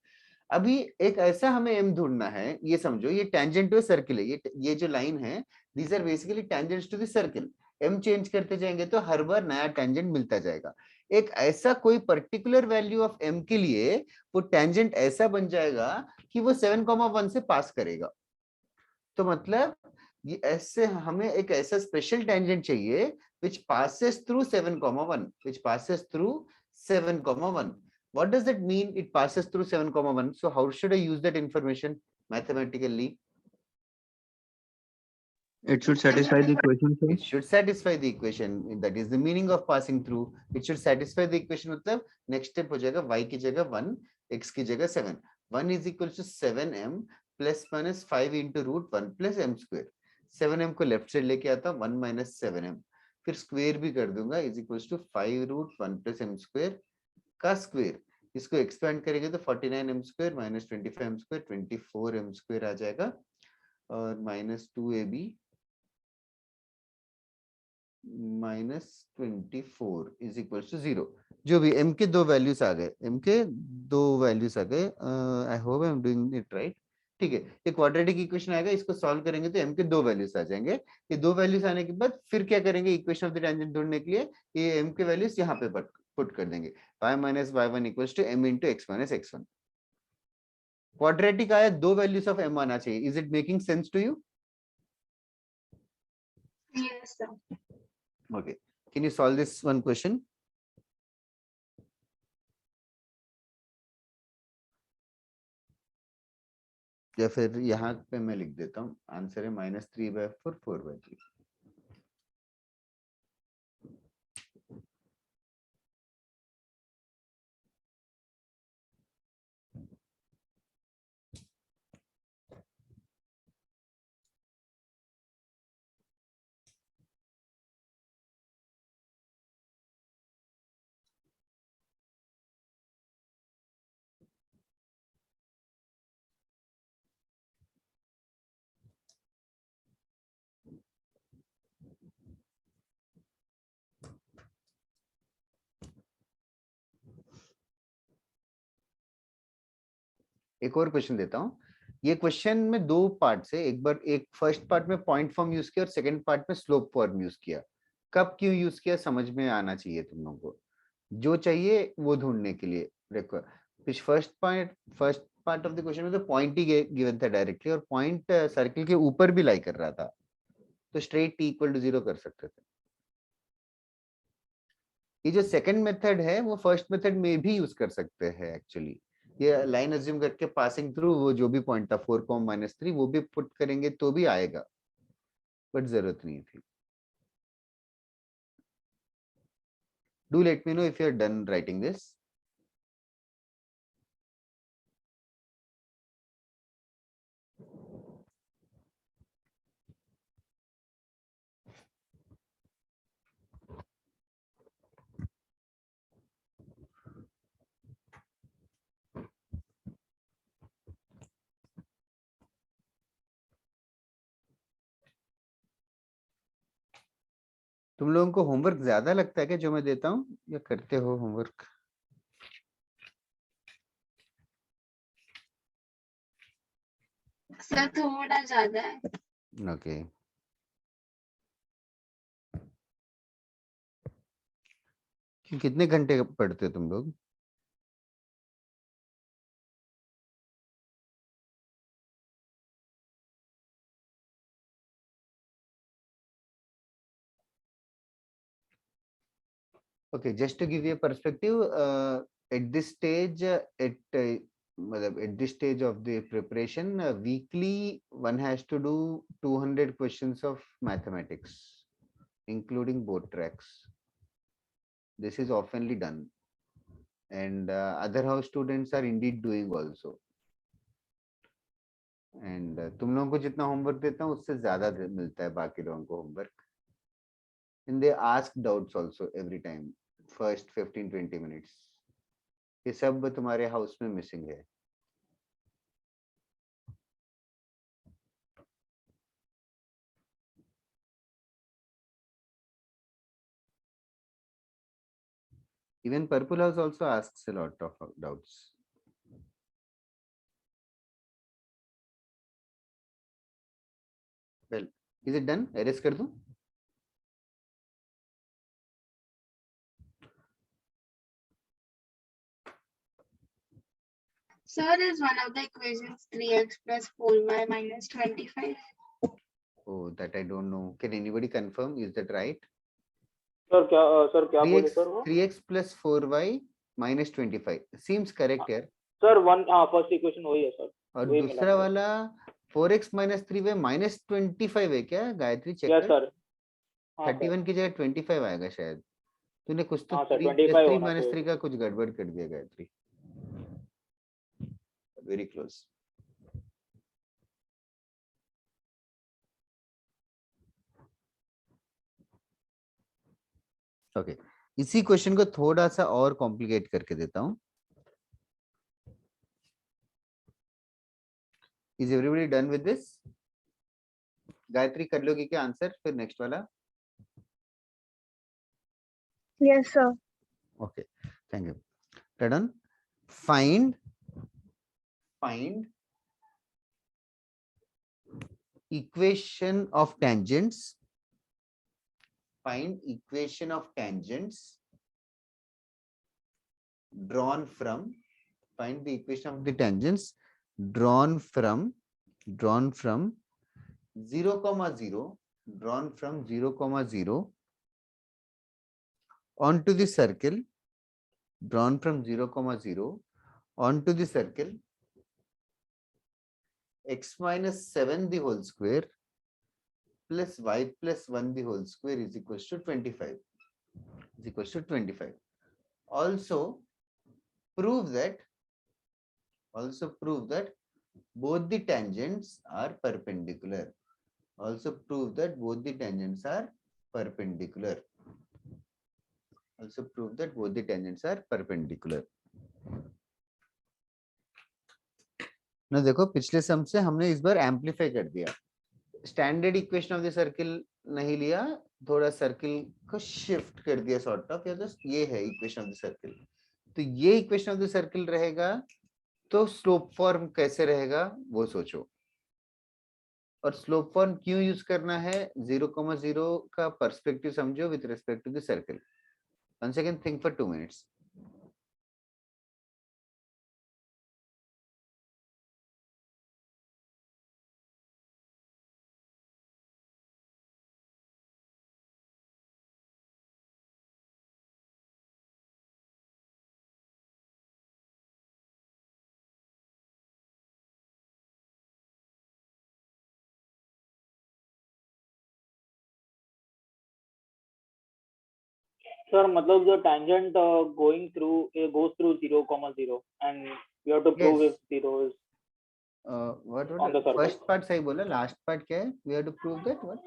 S1: अभी एक ऐसा हमें m ढूंढना है. ये समझो ये टेंजेंट टू सर्किल है. ये जो लाइन है these are basically tangents to the circle. m change करते जाएंगे तो हर बार नया टेंजेंट मिलता जाएगा. एक ऐसा कोई पर्टिकुलर वैल्यू ऑफ m के लिए वो टेंजेंट ऐसा बन जाएगा कि वो 7,1 से पास करेगा। तो मतलब ये ऐसे हमें एक ऐसा स्पेशल टेंजेंट चाहिए which passes through 7,1, which passes through 7,1. What does that mean? It passes through 7,1. So how should I use that information mathematically?
S2: It should satisfy the equation, sir.
S1: It should satisfy the equation. That is the meaning of passing through. It should satisfy the equation. मतलब next step हो जाएगा y की जगह 1, x की जगह 7. 1 is equal to 7m plus minus 5 into root 1 plus m square. 7m को left side लेके आता 1 minus 7m. फिर स्क्वायर भी कर दूंगा is equals to 5 root 1 plus m square का स्क्वायर. इसको एक्सपेंड करेंगे तो 49m square minus 25m square 24m square आ जाएगा और minus 2ab minus 24 is equal to 0. जो भी m के दो वैल्यूज आ गए, m के दो वैल्यूज आ गए. I hope I am doing it right. ठीक है, ये क्वाड्रेटिक इक्वेशन आएगा, इसको सॉल्व करेंगे तो m के दो वैल्यूज आ जाएंगे. ये दो वैल्यूज आने के बाद फिर क्या करेंगे, इक्वेशन ऑफ द टेंजेंट ढूंढने के लिए ये m के वैल्यूज यहाँ पे पुट कर देंगे. y minus y1 equals to m into x minus x1. Quadratic आया, दो वैल्यूज ऑफ m आना चाहिए. Is it making sense to you?
S6: Yes, sir.
S1: Okay, can you solve this one question? या फिर यहाँ पे मैं लिख देता हूँ, आंसर है -3/4 4/3. एक और क्वेश्चन देता हूँ. ये क्वेश्चन में दो पार्ट से, एक बार एक फर्स्ट पार्ट में पॉइंट फॉर्म यूज किया और सेकंड पार्ट में स्लोप फॉर्म यूज किया. कब क्यों यूज किया समझ में आना चाहिए तुम लोगों को. जो चाहिए वो ढूंढने के लिए देखो. First part of the question में तो पॉइंट ही गिवन था डायरेक्टली, और पॉइंट सर्किल के ऊपर भी लाई कर रहा था, तो स्ट्रेट t इक्वल टू 0 कर सकते थे. ये जो सेकंड मेथड है वो फर्स्ट मेथड में भी यूज कर सकते हैं एक्चुअली. ये लाइन अज्यूम करके पासिंग थ्रू वो जो भी पॉइंट था 4,-3 वो भी पुट करेंगे तो भी आएगा, बट जरूरत नहीं थी. Do let me know if you are done writing this. तुम लोगों को होमवर्क ज्यादा लगता है क्या जो मैं देता हूँ, या करते हो होमवर्क?
S6: सर थोड़ा ज्यादा है.
S1: ओके. कितने घंटे पढ़ते हो तुम लोग? Okay, just to give you a perspective, at this stage, at this stage of the preparation, weekly one has to do 200 questions of mathematics, including both tracks. This is oftenly done, and other house students are indeed doing also. And तुम लोगों को जितना homework देता हूँ उससे ज्यादा मिलता है बाकी लोगों को homework. And they ask doubts also every time. First 15-20 minutes. ये सब तुम्हारे हाउस में मिसिंग है. Even Purple House also asks a lot of doubts. Well, is it done? Erase कर दूं?
S6: Sir, is one of the equations 3x plus 4y minus 25?
S1: Oh, that I don't know. Can anybody confirm? Is that right?
S3: Sir क्या बोले
S1: 3x
S3: sir वो
S1: 3x plus 4y minus 25 seems correct here.
S3: Sir one first equation वही है sir
S1: और
S3: वही मिला
S1: दूसरा
S3: मुझे।
S1: वाला 4x minus 3y minus 25 है क्या गायत्री? चेक
S3: यस
S1: कर।
S3: सर हाँ सर
S1: 31 की जगह 25 आएगा शायद। तूने कुछ तो
S3: हाँ सर
S1: 3
S3: 25
S1: plus 3
S3: होना
S1: minus
S3: चाहिए
S1: 3 का कुछ गड़बड़ कर दिया गायत्री। Very close. ओके, इसी क्वेश्चन को थोड़ा सा और कॉम्प्लिकेट करके देता हूं। Is everybody done with this? Gayatri कर लोगी क्या आंसर? फिर नेक्स्ट वाला।
S7: Yes, sir.
S1: Okay, thank you. Radhan, find equation of tangents. Find equation of tangents drawn from. Find the equation of the tangents drawn from 0, 0. Drawn from 0, 0 onto the circle. Drawn from 0, 0 onto the circle x minus 7 the whole square plus y plus 1 the whole square is equals to 25. Is equals to 25. Also prove that both the tangents are perpendicular. Also prove that both the tangents are perpendicular. Also prove that both the tangents are perpendicular. ना देखो पिछले सम से हमने इस बार amplify कर दिया। Standard equation of the circle नहीं लिया, थोड़ा सर्किल को शिफ्ट कर दिया सॉर्ट ऑफ। या तो ये है इक्वेशन ऑफ द सर्किल, तो ये इक्वेशन ऑफ द सर्किल रहेगा, तो स्लोप फॉर्म कैसे रहेगा वो सोचो। और स्लोप फॉर्म क्यों यूज करना है? 0, 0 का पर्सपेक्टिव समझो with respect to the circle. Once again, think for 2 minutes.
S3: Sir मतलब the tangent goes through 0, 0 and you have to prove
S1: Yes.
S3: if 0 is
S1: What
S3: on the circle.
S1: first part सही बोला, last part क्या है? We have to prove that what?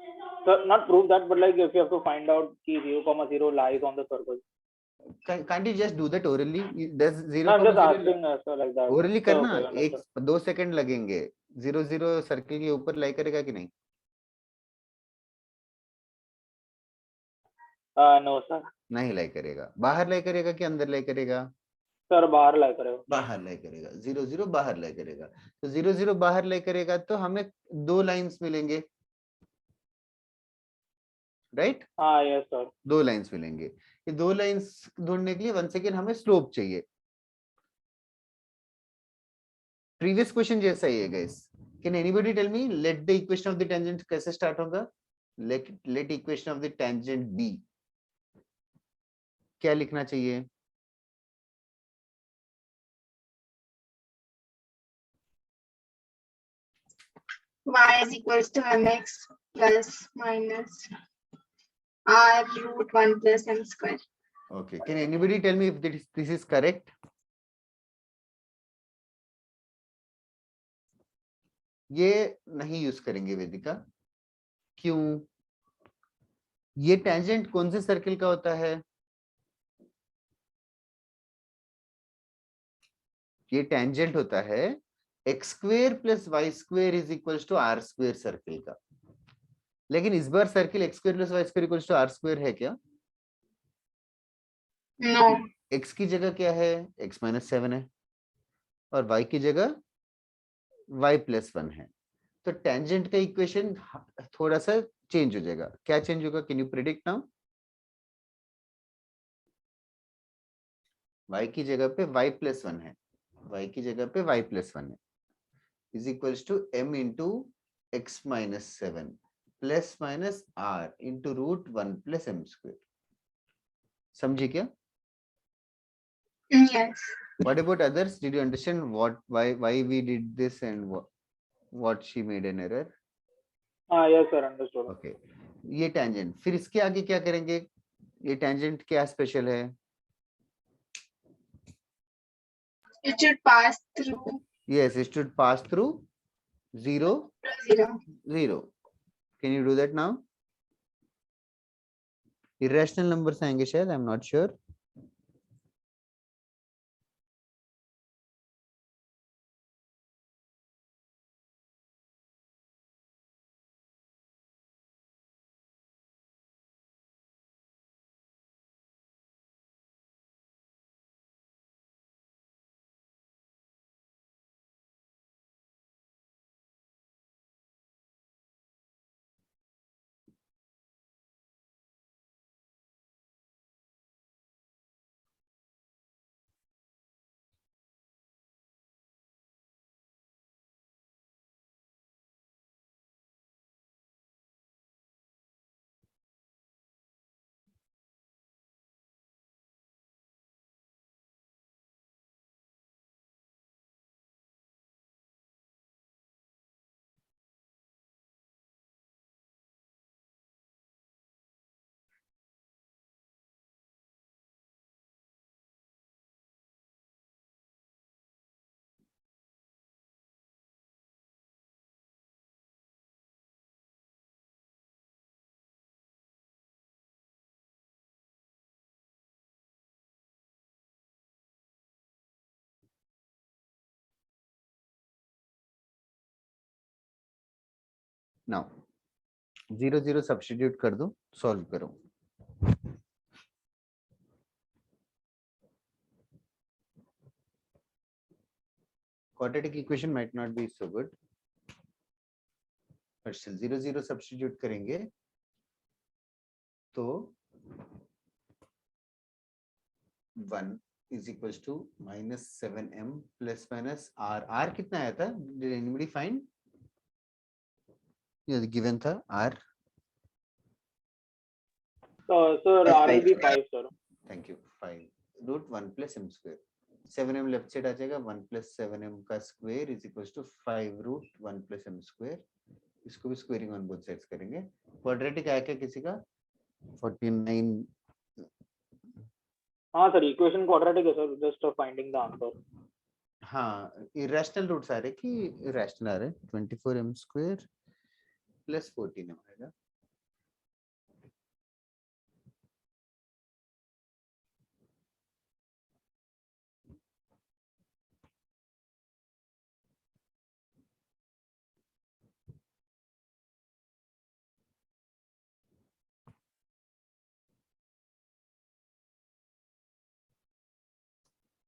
S3: Sir, not prove that, but like if you have to find out कि 0, 0 lies on the circle.
S1: Can't you just do that orally? Does 0,
S3: No, I'm just
S1: 0
S3: asking sir like that.
S1: orally
S3: So,
S1: करना,
S3: okay,
S1: एक 2 second लगेंगे। 0, 0 circle के ऊपर लाई करेगा कि नहीं?
S3: no sir.
S1: नहीं लाई करेगा। बाहर लाई करेगा कि अंदर लाई करेगा?
S3: सर बाहर लाई करेगा।
S1: बाहर लाई करेगा। 0, 0 बाहर लाई करेगा। तो 0, 0 बाहर लाई करेगा तो हमें 2 लाइंस मिलेंगे, राइट?
S3: हाँ यस सर।
S1: 2 लाइंस मिलेंगे। ये 2 लाइंस ढूंढने के लिए वन सेकेंड हमें स्लोप चाहिए। प्रीवियस क्वेश्चन जैसा ही है guys. Can anybody tell me let the equation of the tangent कैसे स्टार्ट होगा? Let equation of the tangent be, क्या लिखना चाहिए?
S6: Y is equals to mx plus minus r root 1 plus m square.
S1: Okay, can anybody tell me if this is correct? ये नहीं use करेंगे वेदिका, क्यों? ये टेंजेंट कौन से सर्किल का होता है? ये टेंजेंट होता है x square plus y square is equal to r square circle का। लेकिन इस बार circle x square plus y square equal to r square है क्या?
S6: No.
S1: एक्स की जगह क्या है? एक्स माइनस 7 है, और वाई की जगह y प्लस 1 है। तो टेंजेंट का इक्वेशन थोड़ा सा चेंज हो जाएगा। क्या चेंज होगा? Can you predict now? y की जगह पे y प्लस 1 है, y की जगह पे y plus 1 है, is equals to m into x minus 7 plus minus r into root 1 plus m square. समझी क्या?
S6: Yes.
S1: What about others? Did you understand why we did this and what she made an error?
S3: Yes sir, understood.
S1: Okay. ये tangent. फिर इसके आगे क्या करेंगे? ये tangent क्या स्पेशल है?
S6: It should pass through
S1: Yes, it should pass through 0,
S6: 0.
S1: 0. Can you do that now? Irrational numbers आएंगे शायद, I'm not sure. Now 0 0 substitute कर दो, solve करो. Quadratic equation might not be so good, but still 0 0 substitute करेंगे तो 1 is equals to minus 7m plus minus r. R कितना आया था? Did anybody find? Yeah, given था r.
S3: Sir, R will be 5 sir.
S1: Thank you. 5 root 1 plus m square. 7m left side आ जाएगा, 1 plus 7m का square is equals to 5 root 1 plus m square. इसको भी squaring on both sides करेंगे. Quadratic आया क्या किसी का? 49.
S3: हाँ सर, इक्वेशन क्वाड्रेटिक है sir, just finding the answer.
S1: हाँ, इरेशनल रूट्स आ रहे कि इरेशनल आ रहे? 24m square plus 14m आएगा.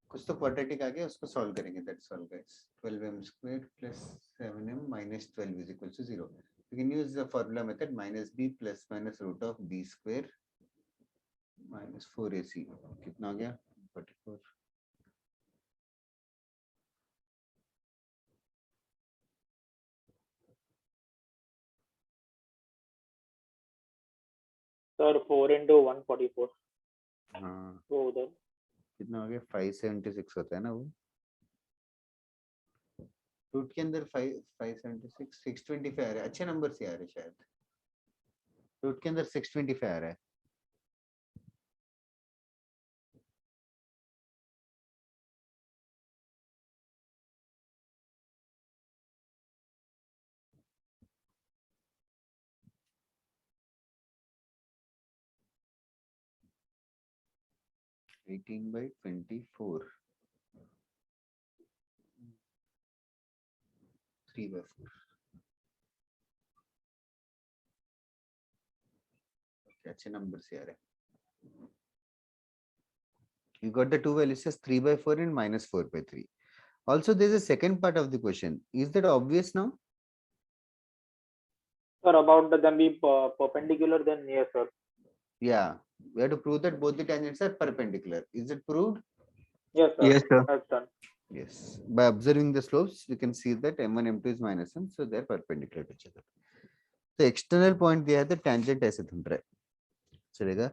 S1: कुछ तो क्वाड्रेटिक आ गया, उसको सॉल्व करेंगे. That's all guys. 12m square plus 7m minus 12 is equal to 0. You can use the formula method minus b plus minus root of b square minus 4ac. कितना आ गया? 44.
S3: Sir 4 into 144.
S1: हाँ,
S3: वो उधर
S1: कितना हो गया? 576 होता है ना वो. रूट के अंदर 576 625 आ रहा है. अच्छे नंबर से आ रहे शायद. रूट के अंदर 625 आ रहा है. (18 by 24) 3 by 4. अच्छे नंबर से आ रहे हैं. You got the two values as 3 by 4 and minus 4 by 3. Also, there is a second part of the question. Is that obvious now?
S3: sir, about them being perpendicular, then yes sir.
S1: Yeah, we have to prove that both the tangents are perpendicular. Is it proved?
S3: Yes sir.
S2: Yes, sir.
S3: That's done.
S1: Yes, by observing the slopes we can see that m1 m2 is -1, so they are perpendicular to each other. तो external point दिया है तो tangent ऐसे ढूंढ रहा है, चलेगा?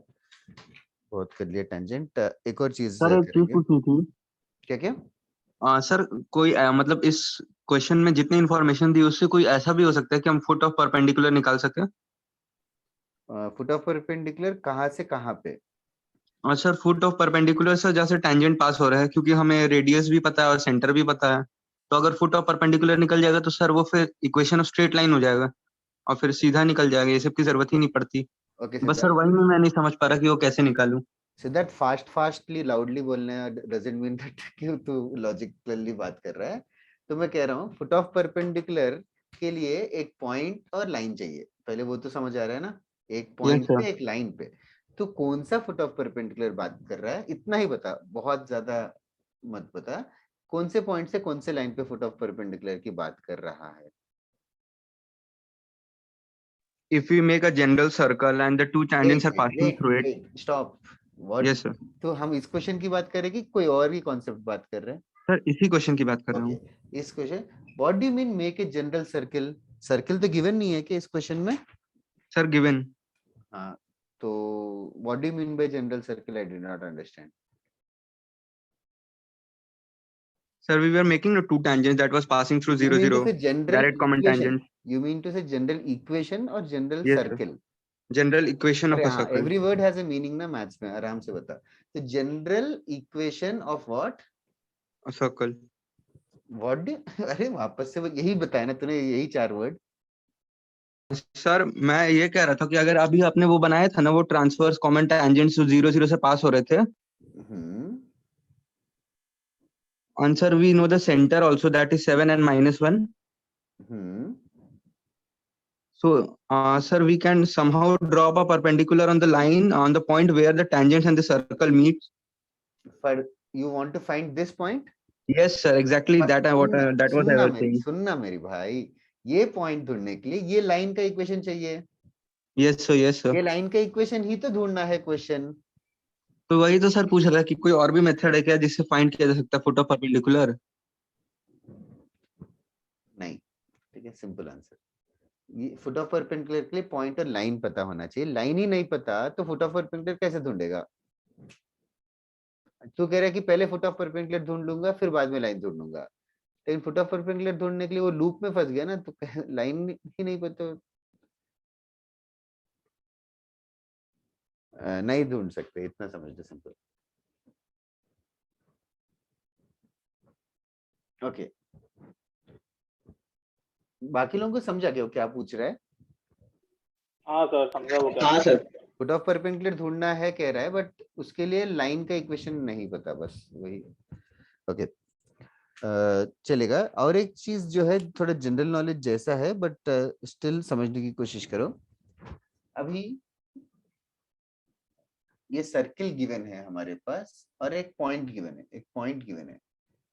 S1: बहुत कर लिया टेंजेंट। एक और चीज
S2: सर एक चीज
S1: करेंगे।
S2: पूछनी थी।
S1: क्या क्या?
S2: सर कोई मतलब इस क्वेश्चन में जितनी इन्फॉर्मेशन दी उससे कोई ऐसा भी हो सकता है कि हम फुट ऑफ परपेंडिकुलर निकाल सके?
S1: फुट ऑफ परपेंडिकुलर कहाँ से कहाँ पे?
S2: Sir foot of perpendicular sir जैसे टेंजेंट पास हो रहा है, क्योंकि हमें रेडियस भी पता है और सेंटर भी पता है, तो अगर फुट ऑफ परपेंडिकुलर निकल जाएगा तो सर वो फिर इक्वेशन ऑफ स्ट्रेट लाइन हो जाएगा और फिर सीधा निकल जाएगा, ये सब की जरूरत ही नहीं पड़ती।
S1: ओके
S2: बस सर
S1: सिद्धार्थ,
S2: वही में मैं नहीं समझ पा रहा कि वो कैसे निकालूं।
S1: सिद्धार्थ फास्टली लाउडली बोलना डजंट मीन दैट कि तू लॉजिकली बात कर रहा है। तो मैं कह रहा हूँ फुट ऑफ परपेंडिकुलर के लिए एक पॉइंट और लाइन चाहिए, पहले वो तो समझ आ रहा है ना, एक पॉइंट
S2: सर।
S1: पे एक लाइन पे। तो कौन सा फुट ऑफ परपेंडिकुलर बात कर रहा है इतना ही बता, बहुत ज्यादा मत बता। कौन से पॉइंट से कौन से लाइन पे फुट ऑफ परपेंडिकुलर की बात कर रहा है?
S2: If we make a general circle and the two tangents are passing through it.
S1: Stop. What?
S2: Yes sir.
S1: तो हम इस क्वेश्चन की बात करें कि कोई और ही कॉन्सेप्ट बात कर रहे हैं?
S2: सर इसी क्वेश्चन की बात कर रहा हूँ।
S1: ओके, इस question what do you mean make a general circle? Circle तो गिवन नहीं है कि इस क्वेश्चन में?
S2: Sir given.
S1: हाँ, तो what do you mean by general circle? I did not understand.
S2: Sir, we were making the two tangents that was passing through
S1: You
S2: 0,
S1: mean to
S2: 0.
S1: say general
S2: Direct common
S1: equation?
S2: tangent.
S1: You mean to say general equation or general
S2: Yes, sir.
S1: circle?
S2: General equation of
S1: अरे
S2: a
S1: हाँ,
S2: circle.
S1: every word has a meaning ना maths में, आराम से बता। तो general equation of what?
S2: A circle.
S1: What do अरे वापस से यही बताया ना तूने, यही 4 वर्ड।
S2: सर मैं ये कह रहा था कि अगर अभी आपने वो बनाया था ना, वो ट्रांसवर्स कॉमन tangents जो 0, 0 से पास हो रहे थे, and sir we know the center also, that is 7 and -1. So sir we can somehow draw up a perpendicular on the line on the point where the tangents and the circle meet.
S1: But you want to find this point?
S2: Yes sir, exactly that I that was I was saying.
S1: सुनना मेरी भाई, ये point ढूंढने के लिए ये line का equation चाहिए।
S2: Yes sir, yes sir.
S1: ये लाइन का इक्वेशन ही तो ढूंढना है क्वेश्चन।
S2: तो वही तो सर पूछ रहा कि कोई और भी मेथड है क्या जिससे फाइंड किया जा सकता है फुट ऑफ परपेंडिकुलर?
S1: नहीं, ठीक है, सिंपल आंसर। ये फुट ऑफ परपेंडिकुलर के लिए पॉइंट और लाइन पता होना चाहिए। लाइन ही नहीं पता तो फुट ऑफ परपेंडिकुलर कैसे ढूंढेगा? तू कह रहा है कि पहले फुट ऑफ परपेंडिकुलर ढूंढ लूंगा फिर बाद में लाइन ढूंढ लूंगा, लेकिन फुट ऑफ परपेंडिकुलर ढूंढने के लिए वो लूप में फंस गया ना, तो लाइन ही नहीं पता, नहीं ढूंढ सकते, इतना समझ लो, सिंपल। ओके, बाकी लोगों को समझा क्या क्या पूछ रहा है?
S3: हाँ सर समझा वो क्या।
S4: हाँ सर।
S1: फुट ऑफ परपेंडिकुलर ढूंढना है कह रहा है, बट उसके लिए लाइन का इक्वेशन नहीं पता, बस वही। ओके, चलेगा। और एक चीज जो है थोड़ा जनरल नॉलेज जैसा है, बट स्टिल समझने की कोशिश करो। अभी ये सर्किल गिवन है हमारे पास और एक पॉइंट गिवन है, एक पॉइंट गिवन है।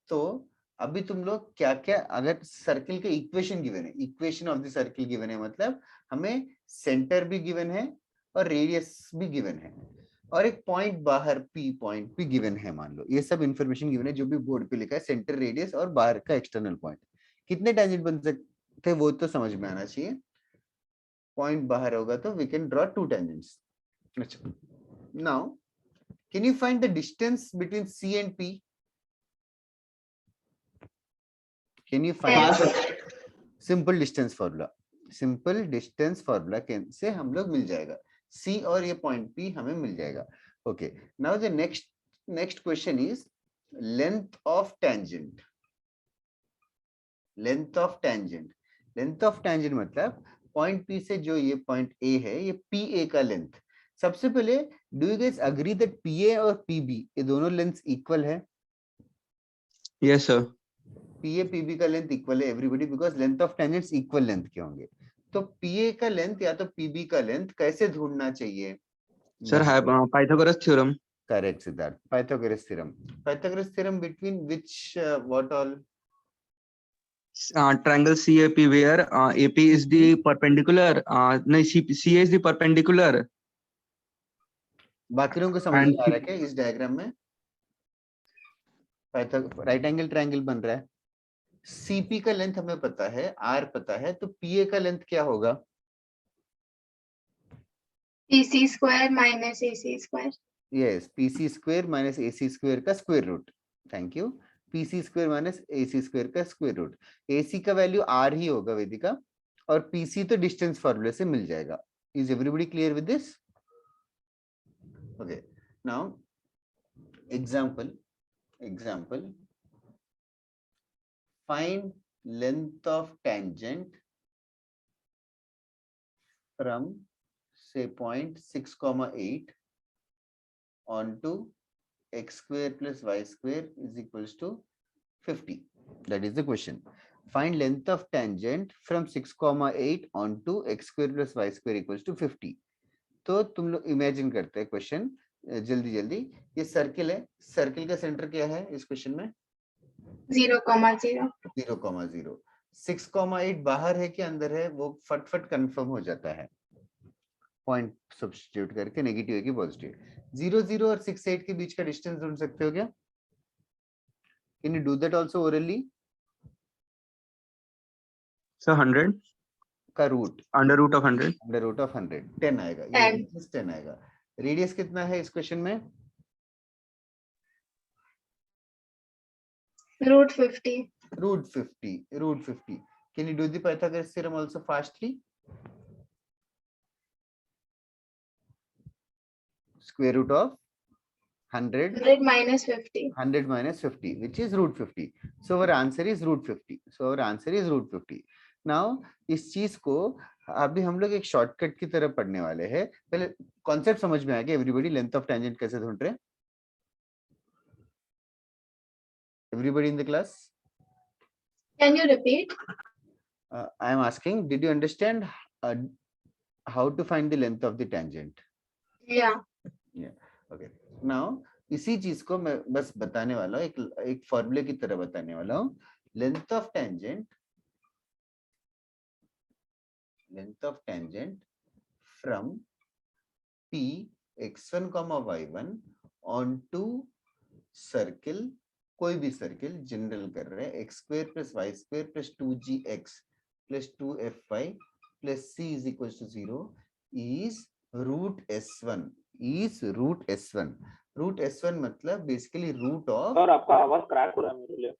S1: तो अभी तुम लोग क्या क्या, अगर सर्किल के इक्वेशन गिवन है, equation of the circle given है, मतलब हमें सेंटर भी गिवन है और रेडियस भी गिवन है और एक पॉइंट बाहर पी पॉइंट भी गिवन है, मान लो ये सब इंफॉर्मेशन गिवन है जो भी बोर्ड पे लिखा है, सेंटर, रेडियस और बाहर का एक्सटर्नल पॉइंट। कितने टेंजेंट बन सकते वो तो समझ में आना चाहिए। पॉइंट बाहर होगा तो वी कैन ड्रॉ 2 टेंजेंट्स। अच्छा, now can you find the distance between C and P? Can you find simple distance formula? Simple distance formula से हम लोग मिल जाएगा, C और ये पॉइंट P हमें मिल जाएगा। Okay, now the next question is length of tangent. Length of tangent, length of tangent मतलब point P से जो ये पॉइंट A है, ये PA का लेंथ। सबसे पहले do you guys agree that PA और PB ये दोनों लेंथ इक्वल है?
S2: Yes sir.
S1: PA PB का लेंथ इक्वल है everybody, because length of tangents equal length के होंगे। तो PA का लेंथ या तो PB का लेंथ कैसे ढूंढना चाहिए?
S2: सर है Pythagoras theorem.
S1: Correct Siddharth, Pythagoras theorem. Pythagoras theorem between which what all?
S2: triangle CAP where AP is the perpendicular, no, CA is the perpendicular.
S1: बाकी लोगों को समझ में आ रहा है क्या इस डायग्राम में? राइट एंगल ट्रायंगल बन रहा है, सीपी का लेंथ हमें पता है, आर पता है, तो पीए का लेंथ क्या होगा?
S6: PC square minus AC square.
S1: Yes, PC square minus AC square का square root. Thank you. PC square minus AC square का स्क्वायर रूट। एसी का वैल्यू आर ही होगा वेदिका, और पीसी तो डिस्टेंस फॉर्मूले से मिल जाएगा। Is everybody clear with this? Okay, now example find length of tangent from say point 6,8 onto x square plus y square is equals to 50. That is the question. Find length of tangent from 6,8 onto x square plus y square equals to 50. तो तुम लोग imagine करते हैं question जल्दी जल्दी। ये circle है, circle का सेंटर क्या है इस क्वेश्चन में?
S6: 0,0.
S1: 0,0। 6,8 बाहर है कि अंदर है वो फटफट कंफर्म हो जाता है, पॉइंट सब्स्टिट्यूट करके, नेगेटिव है कि पॉजिटिव। 0,0 और 6,8 के बीच का डिस्टेंस ढूंढ सकते हो क्या? Can you do that also orally?
S2: Sir 100
S1: का root,
S2: under root of 100,
S1: under root of 100, 10 आएगा। ये
S6: 10.
S1: रेडियस 10 आएगा। रेडियस कितना है इस क्वेश्चन में?
S6: Root 50.
S1: Root 50। Can you do the Pythagoras theorem also fastly? Square root of 100
S6: 100 minus 50.
S1: 100 minus 50, which is root 50. So our answer is root 50. Now इस चीज को अभी हम लोग एक शॉर्टकट की तरह पढ़ने वाले हैं। पहले कॉन्सेप्ट समझ में आ गया एवरीबॉडी? लेंथ ऑफ टेंजेंट कैसे ढूंढ रहे हैं everybody in the class?
S6: Can you repeat?
S1: I am asking, did you understand how to find the length of the tangent?
S6: Yeah.
S1: Okay. Now इसी चीज को मैं बस बताने वाला हूँ, एक फॉर्मूले की तरह बताने वाला हूँ। Length of tangent from P x1, y1 onto circle, कोई भी सर्किल जनरल कर रहे हैं, x square plus y square plus 2gx plus 2fy plus c is equals to 0 is root s1. Root s1 मतलब बेसिकली रूट ऑफ।
S3: सर आपका आवाज crack हो रहा है मेरे लिए।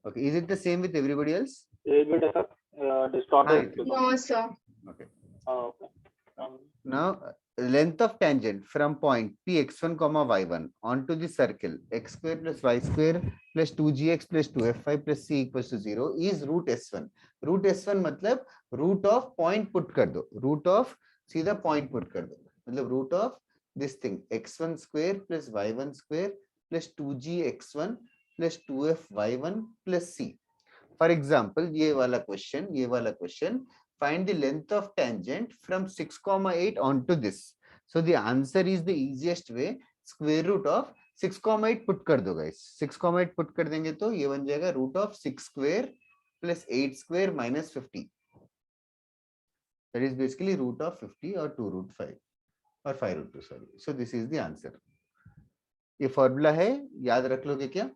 S1: Okay, is it the same with everybody else?
S3: little bit distorted.
S6: No, sir.
S1: Okay.
S3: Okay.
S1: Now length of tangent from point P x1, y1 onto the circle x square plus y square plus 2gx plus 2fy plus c equals to 0 is root s1. Root s1 मतलब root of point put कर दो, root of सीधा point put कर दो, मतलब root of this thing x1 square plus y1 square plus 2gx1 plus 2fy1 plus c। For example ये वाला question, find the length of tangent from 6,8 onto this. So the answer is the easiest way, square root of 6,8 put कर दो guys. 6,8 put कर देंगे तो ये बन जाएगा root of 6 square plus 8 square minus 50। That is basically root of 50 or 2 root 5 or 5 root 2, sorry. So this is the answer. ये formula है, याद रख लोगे क्या?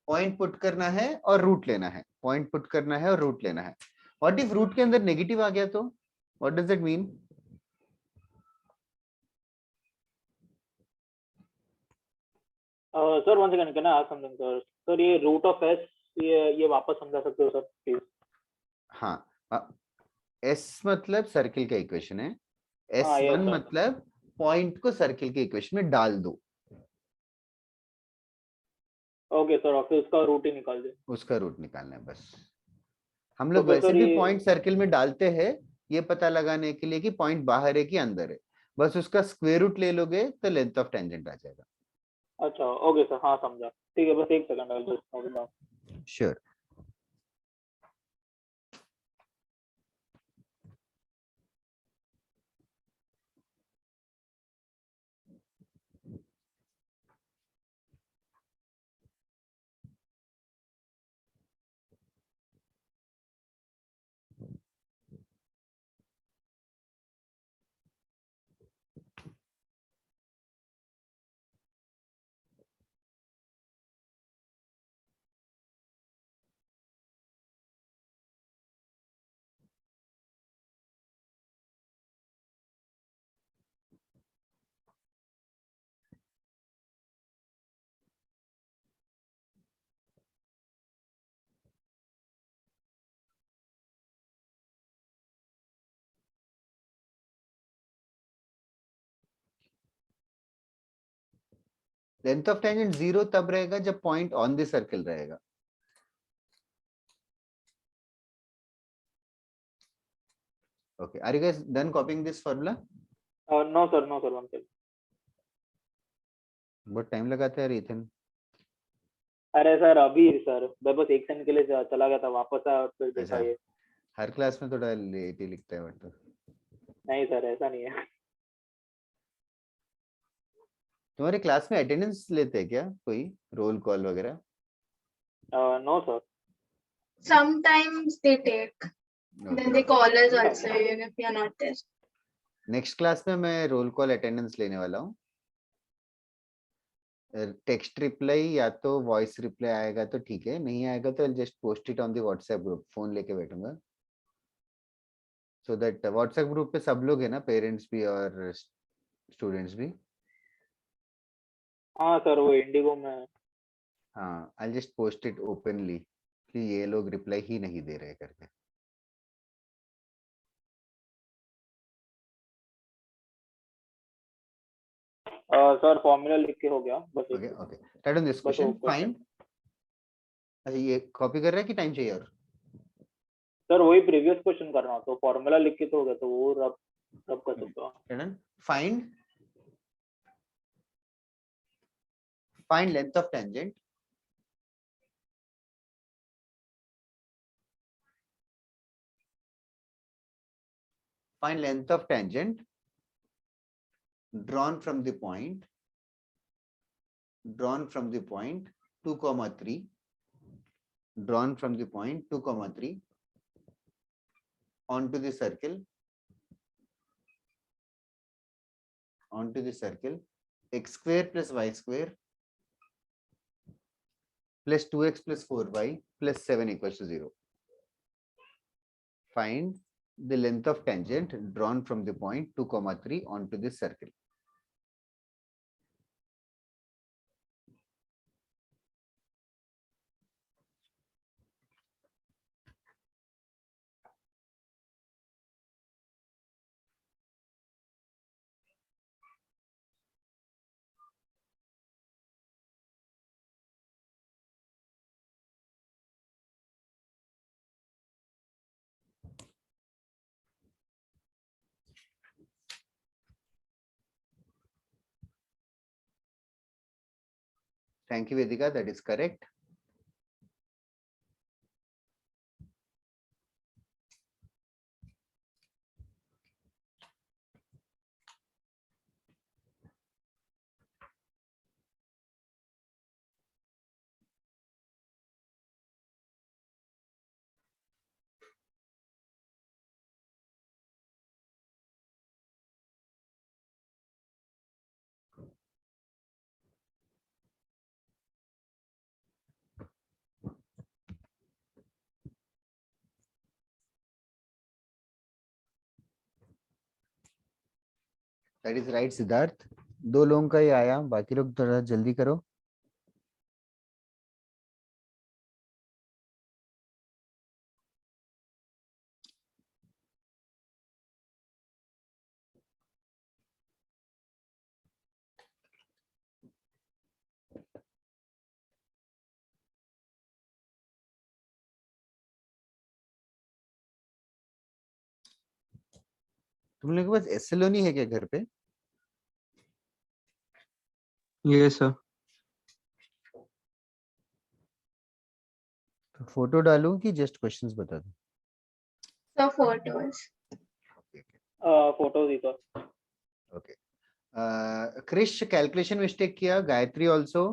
S1: पॉइंट पुट करना है और रूट लेना है, पॉइंट पुट करना है और रूट लेना है। व्हाट इफ रूट के अंदर नेगेटिव आ गया तो what does it mean?
S3: Sir one second, can I ask something sir? Sir ये रूट ऑफ s ये वापस समझा सकते हो सर प्लीज?
S1: हाँ, s मतलब सर्किल का इक्वेशन है,
S3: हाँ, yes,
S1: s1
S3: sir.
S1: मतलब पॉइंट को सर्किल के इक्वेशन में डाल दो।
S3: ओके सर, और फिर उसका रूट ही निकाल दे।
S1: उसका रूट निकालना है बस। हम लोग
S3: तो
S1: वैसे
S3: सर
S1: भी
S3: ये-
S1: पॉइंट सर्किल में डालते हैं ये पता लगाने के लिए कि पॉइंट बाहर है कि अंदर है, बस उसका स्क्वायर रूट ले लोगे तो लेंथ ऑफ टेंजेंट आ जाएगा।
S3: अच्छा, ओके सर, हाँ समझा। ठीक है, बस एक second, I just note it down.
S1: Sure. Length of tangent 0 तब रहेगा जब पॉइंट ऑन द सर्कल रहेगा. Okay, are you guys done copying this formula?
S3: No sir, one second.
S1: बहुत टाइम लगाते हैं इथन.
S3: अरे सर अभी सर मैं बस एक सेकंड के लिए चला गया था, वापस आया और फिर देखा ये.
S1: हर क्लास में थोड़ा लेट ही लिखता है मतलब.
S3: नहीं सर ऐसा नहीं है.
S1: तुम्हारे क्लास में अटेंडेंस लेते हैं क्या कोई, रोल कॉल वगैरह?
S3: No sir.
S6: Sometimes they take. Then they call us also even if we are not there.
S1: Next class में मैं रोल कॉल अटेंडेंस लेने वाला हूँ. टेक्स्ट रिप्लाई या तो वॉइस रिप्लाई आएगा तो ठीक है, नहीं आएगा तो just post it on the WhatsApp group. Phone लेके बैठूंगा सो दैट व्हाट्सएप ग्रुप पे सब लोग है ना, पेरेंट्स भी और स्टूडेंट्स भी.
S3: हाँ सर वो इंडिगो में.
S1: हाँ, I just post it openly कि ये लोग रिप्लाई ही नहीं दे रहे करके.
S3: सर फॉर्मूला लिख के हो गया बस.
S1: Okay okay, right on this question. Find. अच्छा ये कॉपी कर रहा है कि टाइम चाहिए और?
S3: सर वही प्रीवियस क्वेश्चन करना हो तो फॉर्मूला लिख के तो हो गया, तो वो रब कर सकते हो.
S1: Find length of tangent drawn from the point 2, 3, drawn from the point 2, 3 onto the circle x square plus y square plus 2x plus 4y plus 7 equals to 0. Find the length of tangent drawn from the point 2, 3 onto this circle. Thank you, Vedika. That is correct. That is right, Siddharth. 2 लोगों का ही आया, बाकी लोग थोड़ा जल्दी करो. तुम लोगों के पास एसएलओनी है क्या घर पे?
S2: Yes sir.
S1: तो फोटो डालूं कि जस्ट क्वेश्चंस बता दूं?
S6: So photos.
S3: फोटोज ही तो.
S1: ओके. क्रिश कैलकुलेशन मिस्टेक किया. Gayatri also.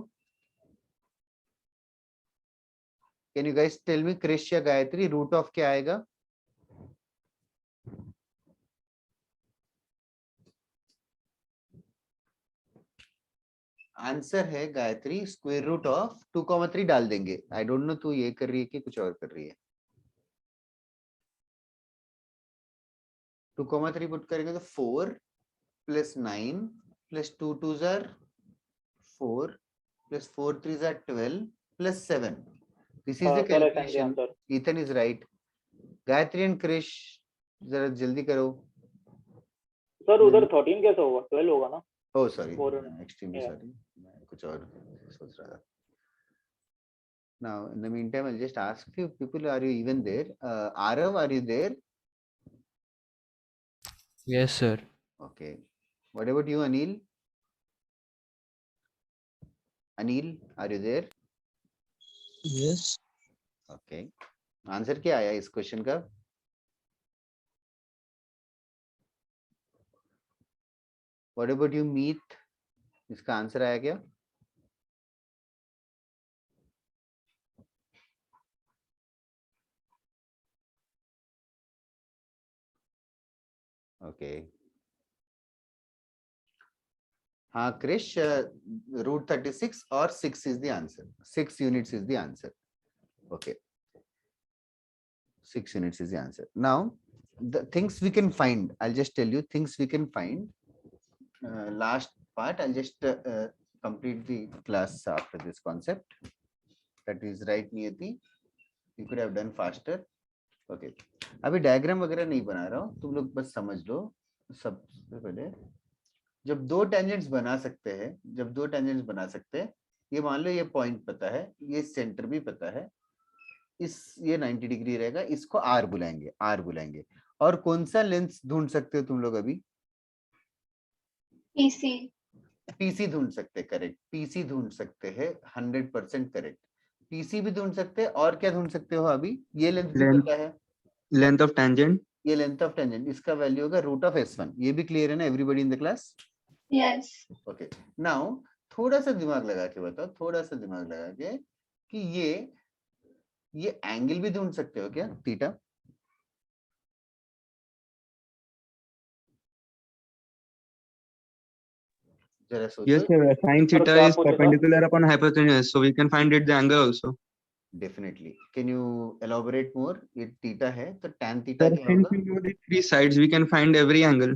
S1: Can you guys tell me, Krish या गायत्री, रूट ऑफ क्या आएगा? आंसर है गायत्री स्क्वायर रूट ऑफ 2, 3 डाल देंगे. आई डोंट नो तू ये कर रही है कि कुछ और कर रही है. 2, 3 पुट करेंगे तो 4 plus 9 plus 2 2s are 4 plus 4 3s are 12 plus 7. This is the calculation. Ethan is right. Gayatri and Krish, जरा जल्दी करो.
S3: सर उधर 13 कैसे होगा? 12 होगा ना?
S1: Oh sorry, extremely sorry. कुछ और सोच रहा था. Now, in the meantime, I'll just ask few people, are you even there? Arav, are you there?
S8: Yes, sir.
S1: Okay. What about you, Anil? Anil, are you there?
S5: Yes.
S1: Okay. Answer क्या आया इस question का? What about you, Meet? इसका answer आया क्या? Okay. हाँ Krrish, root 36 or 6 is the answer. 6 units is the answer. Okay. 6 units is the answer. Now, the things we can find, I'll just tell you things we can find. Last part, I'll just complete the class after this concept. That is right, Niyati. You could have done faster. Okay. अभी diagram वगैरह नहीं बना रहा हूँ, तुम लोग बस समझ लो. सबसे पहले जब दो टेंजेंट्स बना सकते हैं, ये मान लो ये पॉइंट पता है, ये सेंटर भी पता है, ये 90 डिग्री रहेगा, इसको आर बुलाएंगे. और कौन सा लेंस ढूंढ सकते हो तुम लोग अभी? पीसी ढूंढ सकते हैं. करेक्ट. पीसी ढूंढ सकते हैं. 100% करेक्ट. पीसी भी ढूंढ सकते हैं. और क्या ढूंढ सकते हो अभी? ये लेंथ भी पता है,
S2: लेंथ ऑफ टेंजेंट.
S1: ये लेंथ ऑफ टेंजेंट, इसका वैल्यू होगा रूट ऑफ S1. ये भी क्लियर है ना everybody in the class?
S6: Yes.
S1: Okay. Now थोड़ा सा दिमाग लगा के बताओ, कि ये एंगल भी ढूंढ सकते हो क्या? थीटा. जरा सोचो.
S2: Yes, sir. Sin theta is perpendicular upon hypotenuse, so we can find it the angle also.
S1: Definitely. Can you elaborate more? ये थीटा है तो tan थीटा
S2: Sir,
S1: क्या
S2: since
S1: होगा?
S2: we know the three sides, we can find every angle.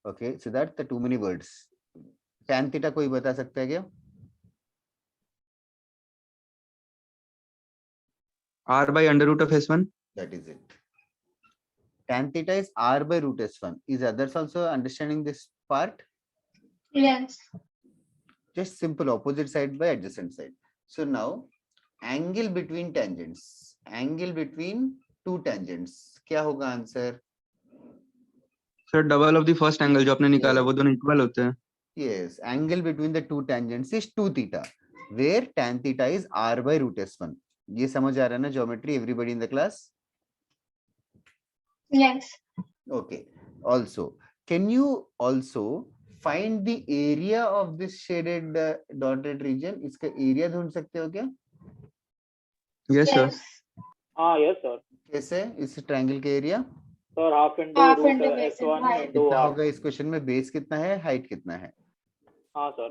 S1: Okay, so that's the too many words. tan theta कोई बता सकता है क्या?
S2: R by under root of S1.
S1: That is it. Tan theta is R by root S1. Is others also understanding this part?
S6: Yes.
S1: Just simple opposite side by adjacent side. So now angle between tangents, angle between two tangents, क्या होगा answer?
S2: Sir, double of the first angle जो आपने निकाला
S1: Yes.
S2: वो दोनों equal होते हैं.
S1: Yes, angle between the two tangents is 2 theta, where tan theta is R by root S1. ये समझ आ रहा है ना geometry? Everybody in the class?
S6: Yes.
S1: Okay. Also, can you also find the area of this shaded dotted region? इसका area ढूंढ सकते हो क्या?
S2: Yes, sir.
S6: Yes.
S3: Yes, sir.
S1: कैसे? इस ट्रायंगल के area
S3: Sir, half into
S6: Half
S3: root
S6: into base and
S3: S1
S6: height.
S3: into
S1: कितना
S3: R.
S1: होगा इस क्वेश्चन में? बेस कितना है, हाइट कितना है?
S3: हाँ, sir.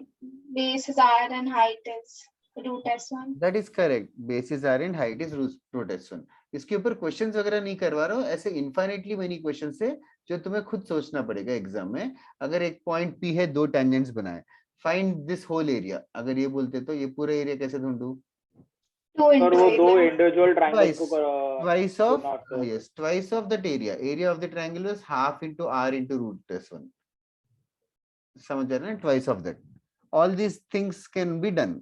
S6: Base is R and height is root S1.
S1: That is correct. Base is R and height is root S1. इसके ऊपर क्वेश्चंस वगैरह नहीं करवा रहा हूँ, ऐसे इनफाइनेटली मेनी क्वेश्चंस है जो तुम्हें खुद सोचना पड़ेगा एग्जाम में. अगर एक पॉइंट P है, दो टेंजेंट्स बनाए, फाइंड दिस होल एरिया. अगर ये बोलते तो ये पूरा एरिया कैसे ढूंढूं?
S6: Two
S3: Sir,
S6: into
S3: वो दो
S6: area.
S3: individual triangles
S1: Twice.
S3: को
S1: Twice of
S3: not,
S1: yes, twice of that area. Area of the triangle is half into R into root S1. समझ आ रहे हैं? Twice of that. All these things can be done.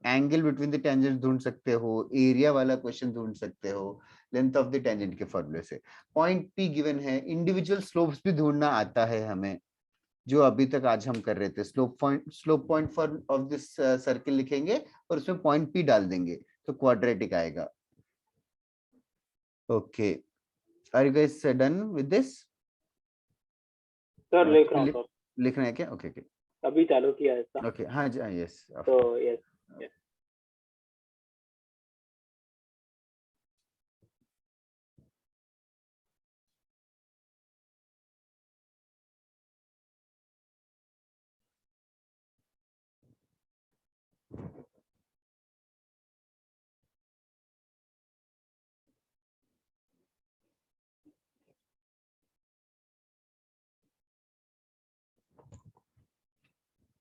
S1: Angle between the tangent ढूंढ सकते हो, area वाला question ढूंढ सकते हो लेंथ ऑफ द टेंजेंट के फॉर्मूले से. पॉइंट P गिवन है, इंडिविजुअल स्लोप्स भी ढूंढना आता है हमें, जो अभी तक आज हम कर रहे थे. Slope point for of this circle लिखेंगे और उसमें पॉइंट P डाल देंगे तो क्वाड्रेटिक आएगा. Okay, are you guys done with this?
S3: Sir लिख रहा हूँ सर.
S1: लिखना है क्या? ओके ओके,
S3: अभी चालू किया है इसका.
S1: ओके. हाँ जी, यस.
S3: तो yes.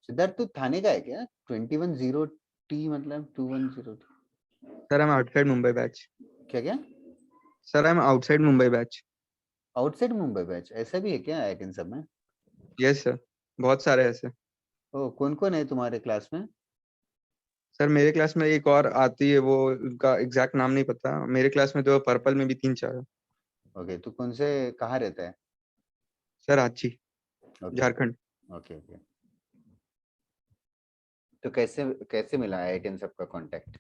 S1: सिद्धार्थ तू थाने का है क्या? 2102T मतलब 2102.
S2: Sir, I'm outside Mumbai batch.
S1: क्या?
S2: Sir, I'm outside Mumbai batch.
S1: Outside Mumbai batch ऐसा भी है क्या आइकन सब में?
S2: Yes, sir. बहुत सारे ऐसे.
S1: ओ, कौन कौन है तुम्हारे क्लास में?
S2: सर मेरे क्लास में एक और आती है, वो उनका एग्जैक्ट नाम नहीं पता मेरे क्लास में, तो पर्पल में भी 3-4 है।
S1: ओके, तू कौन से कहाँ रहता है?
S2: Sir Ranchi,
S1: okay
S2: Jharkhand.
S1: Okay okay. तो कैसे कैसे मिला आई10 सबका contact?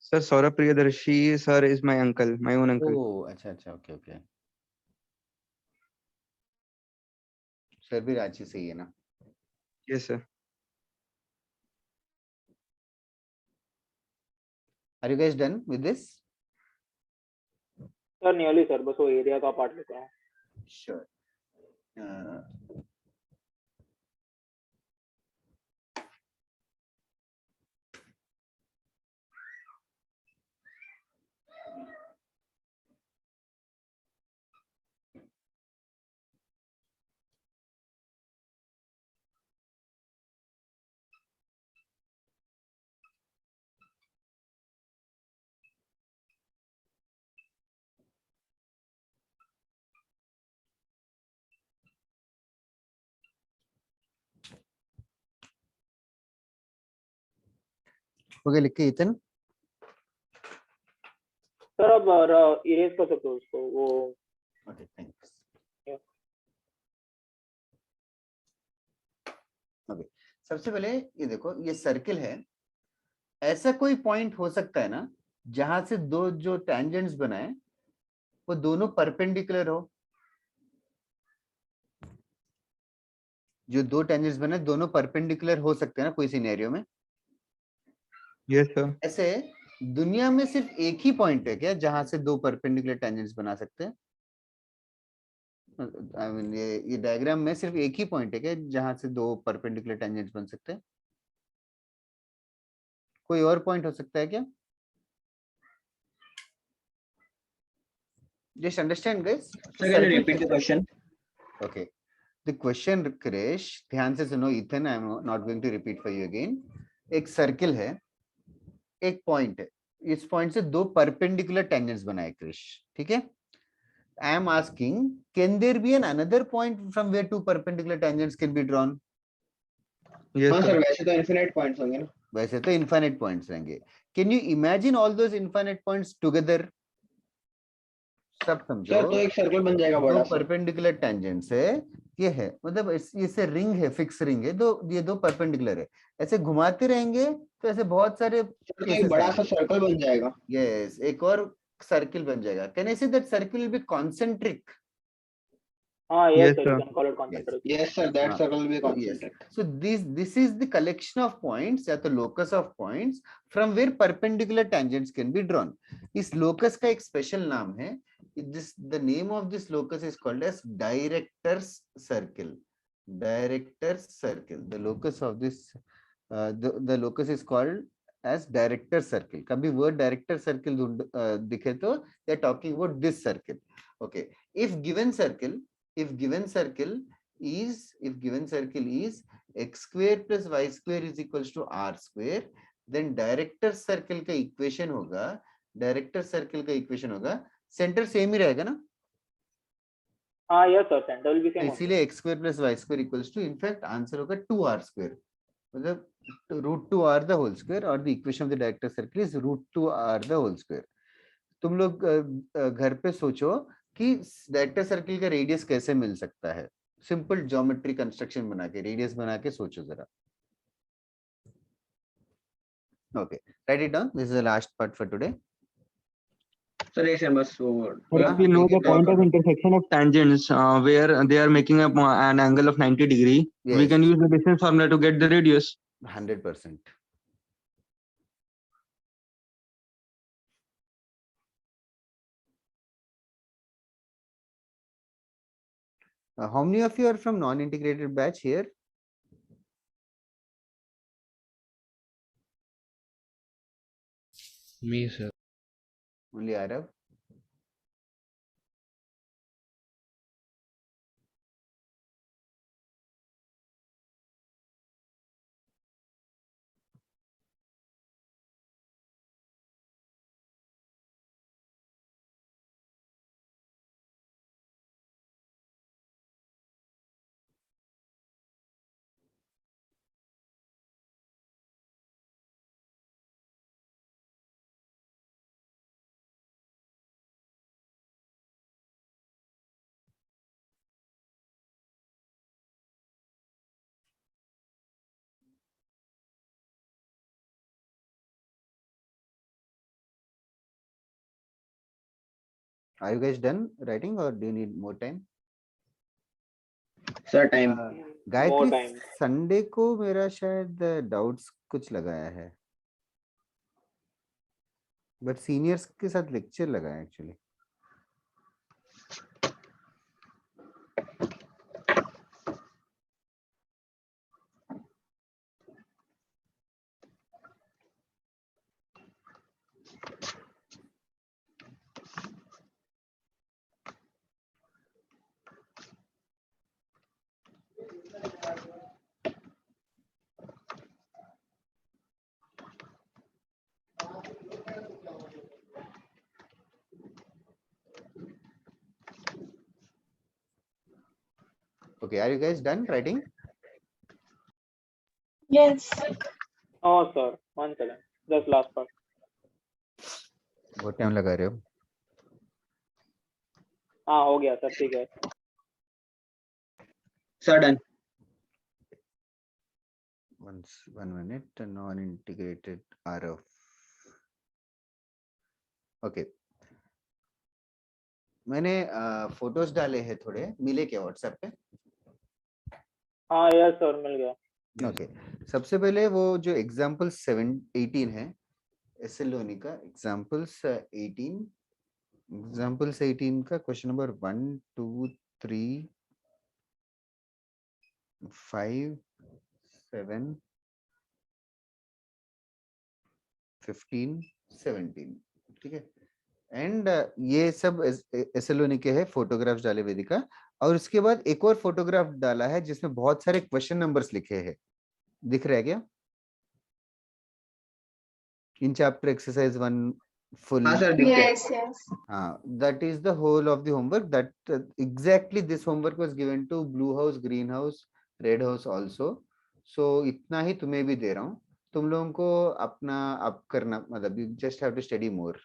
S2: Sir Saurabh Priyadarshi sir is my uncle, my own uncle.
S1: Oh अच्छा अच्छा, ओके ओके। सर भी रांची से ही है ना?
S2: Yes sir.
S1: Are you guys done with this?
S3: Sir nearly sir, बस वो एरिया का पार्ट लेते हैं।
S1: श्योर। ओके, लिख के इतन।
S3: सर अब इरेज कर सकते हो उसको, वो
S1: ओके थैंक्स।
S3: Yeah.
S1: ओके, सबसे पहले ये देखो, ये सर्किल है। ऐसा कोई पॉइंट हो सकता है ना जहां से दो जो टेंजेंट्स बनाए वो दोनों परपेंडिकुलर हो? जो दो टेंजेंट्स बने दोनों परपेंडिकुलर हो सकते हैं ना कोई सिनेरियो में?
S2: Yes sir.
S1: ऐसे दुनिया में सिर्फ एक ही पॉइंट है क्या जहां से दो परपेंडिकुलर टेंजेंट्स बना सकते हैं? आई मीन ये डायग्राम में सिर्फ एक ही पॉइंट है क्या जहां से दो परपेंडिकुलर टेंजेंट्स बन सकते हैं? कोई और पॉइंट हो सकता है क्या? Just understand guys.
S4: Sir, can you repeat the question?
S1: Okay. The question, Krish, ध्यान से सुनो Ethan, I am not going to repeat for you again. एक सर्किल है, एक पॉइंट है, इस पॉइंट से दो परपेंडिकुलर टेंजेंट्स बनाए क्रिश, ठीक है? I am asking, can there be an another point from where two perpendicular tangents can be drawn?
S2: Yes
S4: हाँ
S2: सर।
S4: सर, वैसे तो इनफिनिट पॉइंट्स होंगे ना।
S1: वैसे तो इनफाइनाइट पॉइंट्स रहेंगे। Can you imagine all those infinite points together? सब समझो।
S4: सर तो एक सर्कल बन जाएगा
S1: दो
S4: बड़ा सा।
S1: परपेंडिकुलर टेंजेंट्स है, ये है मतलब ये रिंग है, फिक्स रिंग है, दो ये दो परपेंडिकुलर है, ऐसे घुमाते रहेंगे तो ऐसे बहुत सारे
S4: सर तो एक
S1: केसेस
S4: बड़ा सा
S1: आएंगे।
S4: सर्कल बन जाएगा।
S1: यस, एक और सर्किल बन जाएगा। Can I say that circle will be concentric?
S3: हाँ yes
S2: yes
S3: sir, you
S2: sir.
S3: Can call it concentric.
S4: Yes sir, that
S1: हाँ,
S4: circle will be
S1: so yes,
S4: concentric.
S1: so this is the collection of points या तो locus of points from where perpendicular tangents can be drawn. इस locus का एक special नाम है, the name of this locus is called as director's circle. Director's circle, the locus of this the locus is called as director's circle. कभी word director circle दिखे तो they are talking about this circle. Okay, if given circle is x square plus y square is equals to r square, then director circle का equation होगा centre same ही रहेगा ना?
S3: हाँ yes sir, centre will be
S1: तो
S3: same.
S1: इसीलिए x square plus y square equals to, in fact answer होगा 2r square, मतलब √2r the whole square, और the equation of the director circle is √2r the whole square. तुम लोग घर पे सोचो कि डायरेक्टर सर्किल का रेडियस कैसे मिल सकता है, सिंपल ज्योमेट्री कंस्ट्रक्शन बना के रेडियस बना के सोचो जरा। Okay, right it down, this is the last part for today.
S4: Sir एक सेकंड बस वो
S2: Sir, if we know the point of intersection of tangents where they are making an angle of 90 degree, we
S1: Yes.
S2: can use the distance formula to get the radius.
S1: 100%. How many of you are from non-integrated batch here?
S8: Me, sir.
S1: Only Arab? Are you guys done writing or do you need more time?
S4: Sir time
S3: More
S1: Gayatri
S3: time.
S1: Sunday को मेरा शायद doubts कुछ लगाया है, but seniors के साथ lecture लगाया actually. Okay, are you guys done writing?
S6: Yes.
S3: Oh, sir. 1 second. Just last part.
S1: बहुत टाइम लगा रहे हो.
S3: हाँ हो गया सर, ठीक है.
S4: Sir done.
S1: One minute. Non-integrated RF. Okay. मैंने फोटोज डाले हैं थोड़े, मिले क्या व्हाट्सएप पे?
S3: हाँ यस सर, मिल गया.
S1: ओके. सबसे पहले वो जो एग्जांपल 18 है एसेलोनिका, एग्जांपल्स 18 का क्वेश्चन नंबर 1 2 3 5 7 15 17, ठीक है. एंड ये सब एसेलोनिके है, फोटोग्राफ्स डाले वेदिका. और उसके बाद एक और फोटोग्राफ डाला है जिसमें बहुत सारे क्वेश्चन नंबर्स लिखे हैं, दिख रहा है क्या? In chapter exercise 1 full.
S4: हाँ सर दिख गया.
S6: Yes, yes.
S1: हाँ, that is the whole of the homework. That exactly this homework was given to blue house, green house, red house also. So इतना ही तुम्हें भी दे रहा हूँ. तुम लोगों को अपना अप करना, मतलब you just have to study more.